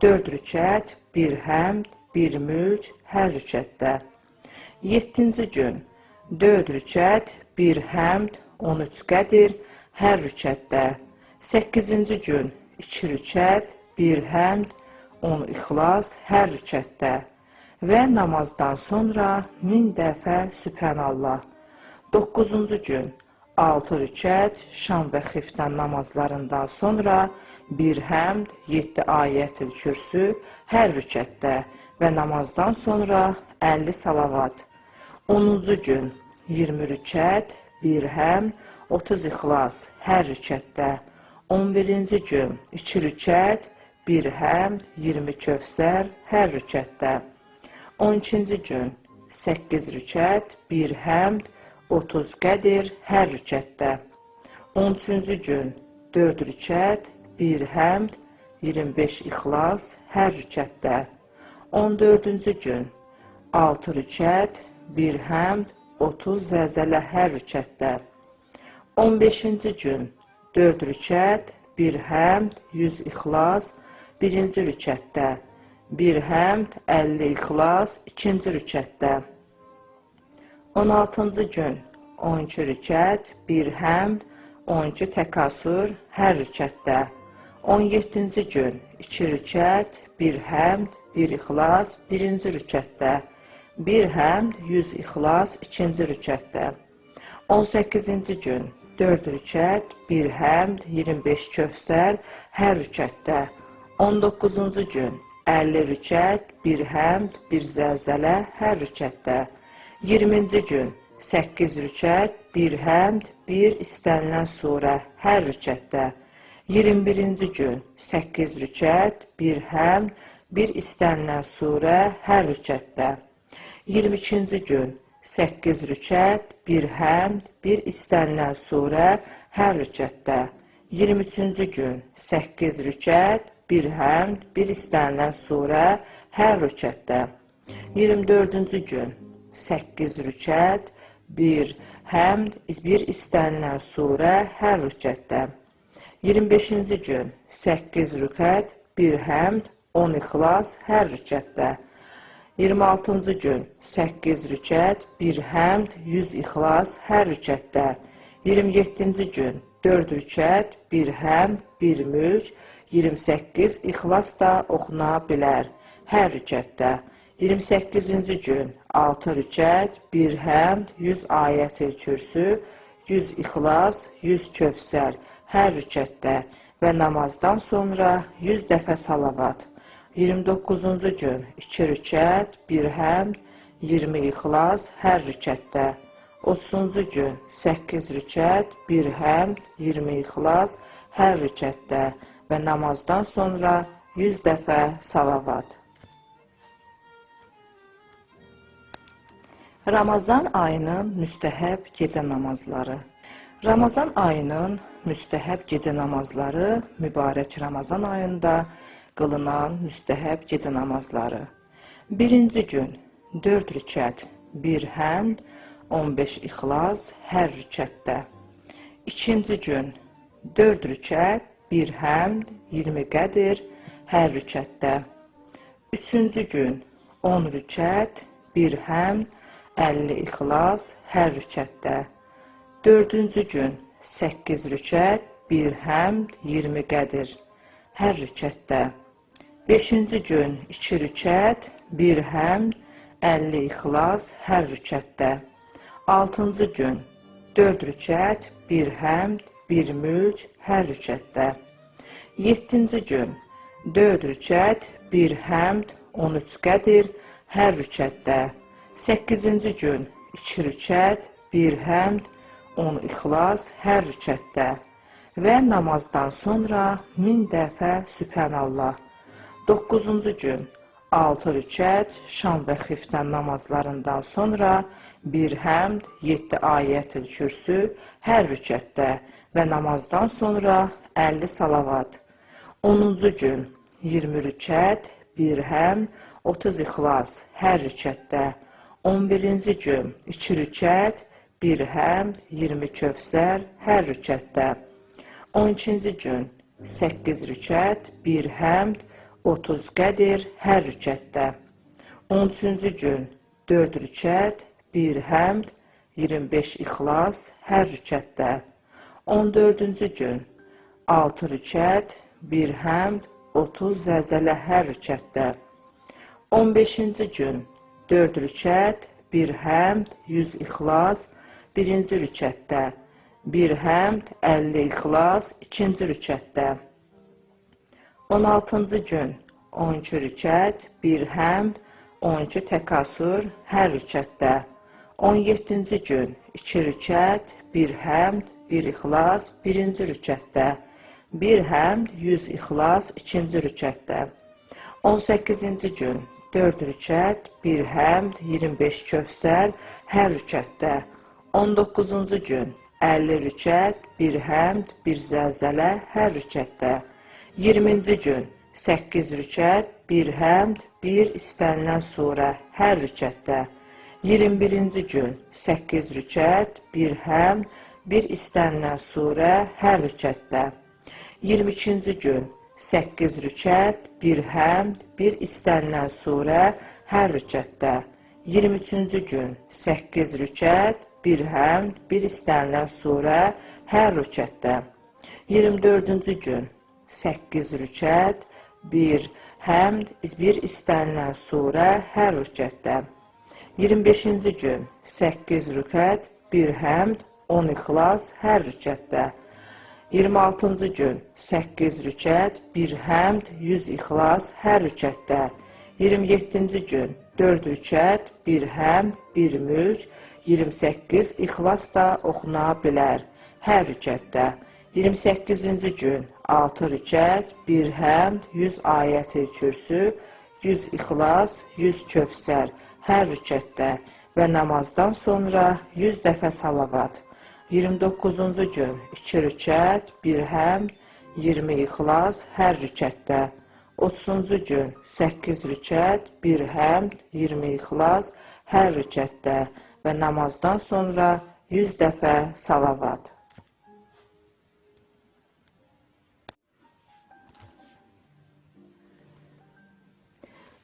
4 rükət, 1 həmd, 1 mülk hər rükətdə. Yeddinci gün 4 rükət, 1 həmd, 13 qədir hər rükətdə. Səkkizinci gün 2 rükət, 1 həmd, 10 ixlas hər rükətdə. Və namazdan sonra 1000 dəfə Sübhanallah. Doqquzuncu gün 6 rükət, şam və xiftən namazlarından sonra 1 həmd, 7 ayət-ül kürsü hər rükətdə və namazdan sonra 50 salavat. 10-cu gün 20 rükət, 1 həmd, 30 ixlas hər rükətdə. 11-ci gün 2 rükət, 1 həmd, 20 kövsər hər rükətdə. 12-ci gün 8 rükət, 1 həmd, 30 qədir hər rükətdə. 13-cü gün 4 rükət, 1 həmd, 25 ixlas hər rükətdə. 14-cü gün 6 rükət, 1 həmd, 30 zəlzələ hər rükətdə. 15-ci gün 4 rükət, 1 həmd, 100 ixlas 1-ci rükətdə. 1 həmd, 50 ixlas 2-ci rükətdə. 16-cı gün 12 rükət, 1 həmd, 12 təkasür hər rükətdə. 17-ci gün 2 rükət, 1 həmd, 1 ixlas 1-ci rükətdə. 1 həmd, 100 ixlas 2-ci rükətdə. 18-ci gün 4 rükət, 1 həmd, 25 kövsər hər rükətdə. 19-cu gün 50 rükət, 1 həmd, 1 zəlzələ hər rükətdə. 20-ci gün 8 rükət, 1 həmd, 1 istənilən surə hər rükətdə. 21-ci gün 8 rükət, 1 həmd, 1 istənilən surə hər rükətdə. 22-ci gün 8 rükət, 1 həmd, 1 istənilən surə hər rükətdə. 23-cü gün 8 rükət, 1 həmd, 1 istənilən surə hər rükətdə. 24-cü gün 8 rükət, 1 həmd, 1 istənilən surə hər rükətdə. 25-ci gün 8 rükət, 1 həmd, 10 ixlas hər rükətdə. 26-cı gün 8 rükət, 1 həmd, 100 ixlas hər rükətdə. 27-ci gün 4 rükət, 1 həmd, 1 mülk, 28 ixlas da oxuna bilər hər rükətdə. 28-ci gün 6 rükət, 1 həmd, 100 ayət-i kürsü, 100 ixlas, 100 kövsər hər rükətdə və namazdan sonra 100 dəfə salavat. 29-cu gün 2 rükət, 1 həmd, 20 ixlas hər rükətdə. 30-cu gün 8 rükət, 1 həmd, 20 ixlas hər rükətdə və namazdan sonra 100 dəfə salavat. Ramazan ayının müstəhəb gecə namazları. Ramazan ayının müstəhəb gecə namazları mübarək Ramazan ayında qılınan müstəhəb gecə namazları. 1-ci gün 4 rükət, 1 həmd, 15 ixlas hər rükətdə. 2-ci gün 4 rükət, 1 həmd, 20 qədir hər rükətdə. 3-cü gün 10 rükət, 1 həmd, 50 ixlas hər rükətdə. 4-cü gün 8 rükət, 1 həmd, 20 qədir hər rükətdə. 5-ci gün 2 rükət, 1 həmd, 50 ixlas hər rükətdə. 6-cı gün 4 rükət, 1 həmd, 1 mülk hər rükətdə. 7-ci gün 4 rükət, 1 həmd, 13 qədir hər rükətdə. 8-ci gün 2 rükət, 1 həmd, 10 ixlas hər rükətdə və namazdan sonra 1000 dəfə Sübhanallah. 9-cu gün 6 rükət, şam və xiftən namazlarından sonra 1 həmd, 7 ayət-ül kürsü hər rükətdə və namazdan sonra 50 salavat. 10-cu gün 20 rükət, 1 həmd, 30 ixlas hər rükətdə. 11-ci gün 2 rükət, 1 həmd, 20 kövsər hər rükətdə. 12-ci gün 8 rükət, 1 həmd, 30 qədir hər rükətdə. 13-cü gün 4 rükət, 1 həmd, 25 ixlas hər rükətdə. 14-cü gün 6 rükət, 1 həmd, 30 zəlzələ hər rükətdə. 15-ci gün 4 rükət, 1 həmd, 100 ixlas, 1-ci rükətdə. 1 həmd, 50 ixlas, 2-ci rükətdə. 16-cı gün 12 rükət, 1 həmd, 12 təkasür hər rükətdə. 17-ci gün 2 rükət, 1 həmd, 1 ixlas, 1-ci rükətdə. 1 həmd, 100 ixlas, 2-ci rükətdə. 18-ci gün 4 rükət, 1 həmd, 25 kövsər hər rükətdə. 19-cu gün 50 rükət, 1 həmd, 1 zəlzələ hər rükətdə. 20-ci gün 8 rükət, 1 həmd, 1 istənilən surə hər rükətdə. 21-ci gün 8 rükət, 1 həmd, 1 istənilən surə hər rükətdə. 22-ci gün 8 rükət, 1 həmd, 1 istənilən surə hər rükətdə. 23-cü gün 8 rükət, 1 həmd, 1 istənilən surə hər rükətdə. 24-cü gün 8 rükət, 1 həmd, 1 istənilən surə hər rükətdə. 25-ci gün 8 rükət, 1 həmd, 10 ixlas hər rükətdə. 26-cı gün 8 rükət, 1 həmd, 100 ixlas hər rükətdə. 27-ci gün 4 rükət, 1 həmd, 1 mülk, 28 ixlas da oxuna bilər hər rükətdə. 28-ci gün 6 rükət, 1 həmd, 100 ayət-i kürsü, 100 ixlas, 100 kövsər hər rükətdə və namazdan sonra 100 dəfə salavat. 29-cu gün 2 rükət, 1 həmd, 20 ixlas hər rükətdə. 30-cu gün 8 rükət, 1 həmd, 20 ixlas hər rükətdə və namazdan sonra 100 dəfə salavat.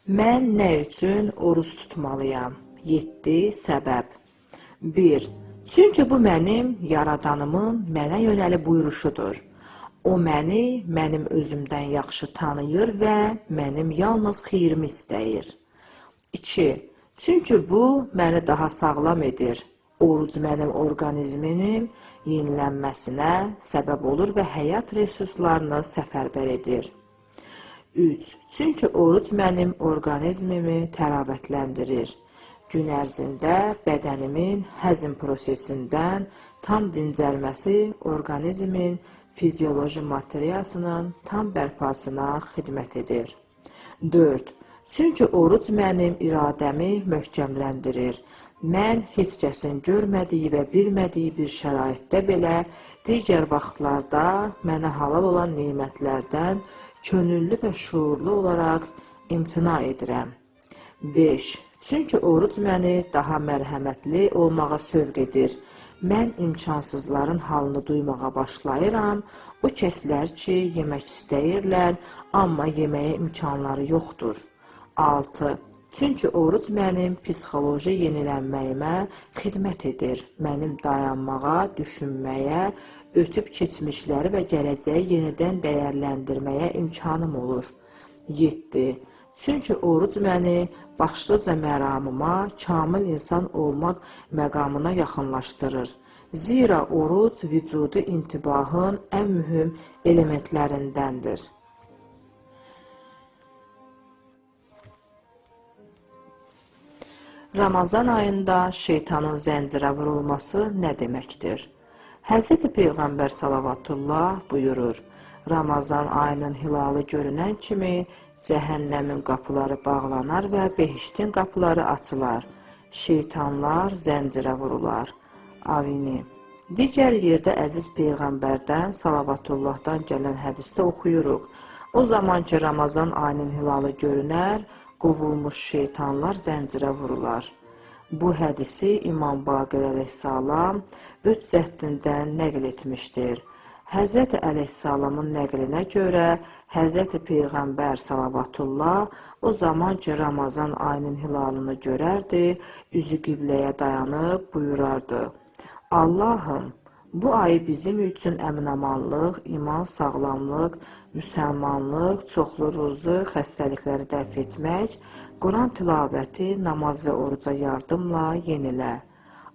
Mən nə üçün oruç tutmalıyam? 7 səbəb. 1. Çünki bu mənim yaradanımın mənə yönəlib buyuruşudur. O məni mənim özümdən yaxşı tanıyır və mənim yalnız xeyrimi istəyir. 2. Çünki bu məni daha sağlam edir. Oruc mənim orqanizmimin yenilənməsinə səbəb olur və həyat resurslarını səfərbər edir. 3. Çünki oruc mənim orqanizmimi təravətləndirir. Gün ərzində bədənimin həzm prosesindən tam dincəlməsi orqanizmin fizioloji materiyasının tam bərpasına xidmət edir. 4. Çünki oruc mənim iradəmi möhkəmləndirir. Mən heç kəsin görmədiyi və bilmədiyi bir şəraitdə belə digər vaxtlarda mənə halal olan nemətlərdən könüllü və şuurlu olaraq imtina edirəm. 5. Çünki oruc məni daha mərhəmətli olmağa sövq edir. Mən imkansızların halını duymağa başlayıram. O kəslər ki, yemək istəyirlər, amma yeməyə imkanları yoxdur. 6. Çünki oruc mənim psixoloji yenilənməyimə xidmət edir. Mənim dayanmağa, düşünməyə, ötüb keçmişləri və gələcəyi yenidən dəyərləndirməyə imkanım olur. 7. Çünki oruc məni başlıca məramıma, kamil insan olmaq məqamına yaxınlaşdırır. Zira oruc vücudu intibahın ən mühüm elementlərindəndir. Ramazan ayında şeytanın zəncirə vurulması nə deməkdir? Hz. Peyğəmbər salavatullah buyurur, Ramazan ayının hilalı görünən kimi cəhənnəmin qapıları bağlanar və behiştin qapıları açılar. Şeytanlar zəncirə vurular. Avini. Digər yerdə əziz Peyğəmbərdən salavatullahdan gələn hədisdə oxuyuruq. O zaman ki Ramazan ayının hilalı görünər, qovulmuş şeytanlar zəncirə vurular. Bu hədisi İmam Baqir əleyhissalam öz cəhdindən nəql etmişdir. Hz. əleyhissalamın nəqlinə görə Hz. Peyğəmbər salavatullah o zaman ki Ramazan ayının hilalını görərdi, üzü qibləyə dayanıb buyurardı. Allahım, bu ayı bizim üçün əminamanlıq, iman, sağlamlıq, müsəlmanlıq, çoxlu ruzu, xəstəlikləri dəf etmək, Quran tilavəti, namaz və oruca yardımla yenilə.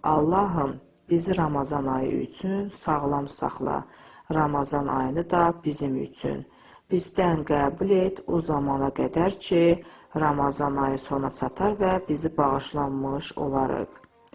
Allahım, bizi Ramazan ayı üçün sağlam saxla. Ramazan ayını da bizim üçün. Bizdən qəbul et o zamana qədər ki, Ramazan ayı sona çatar və bizi bağışlanmış olarıq.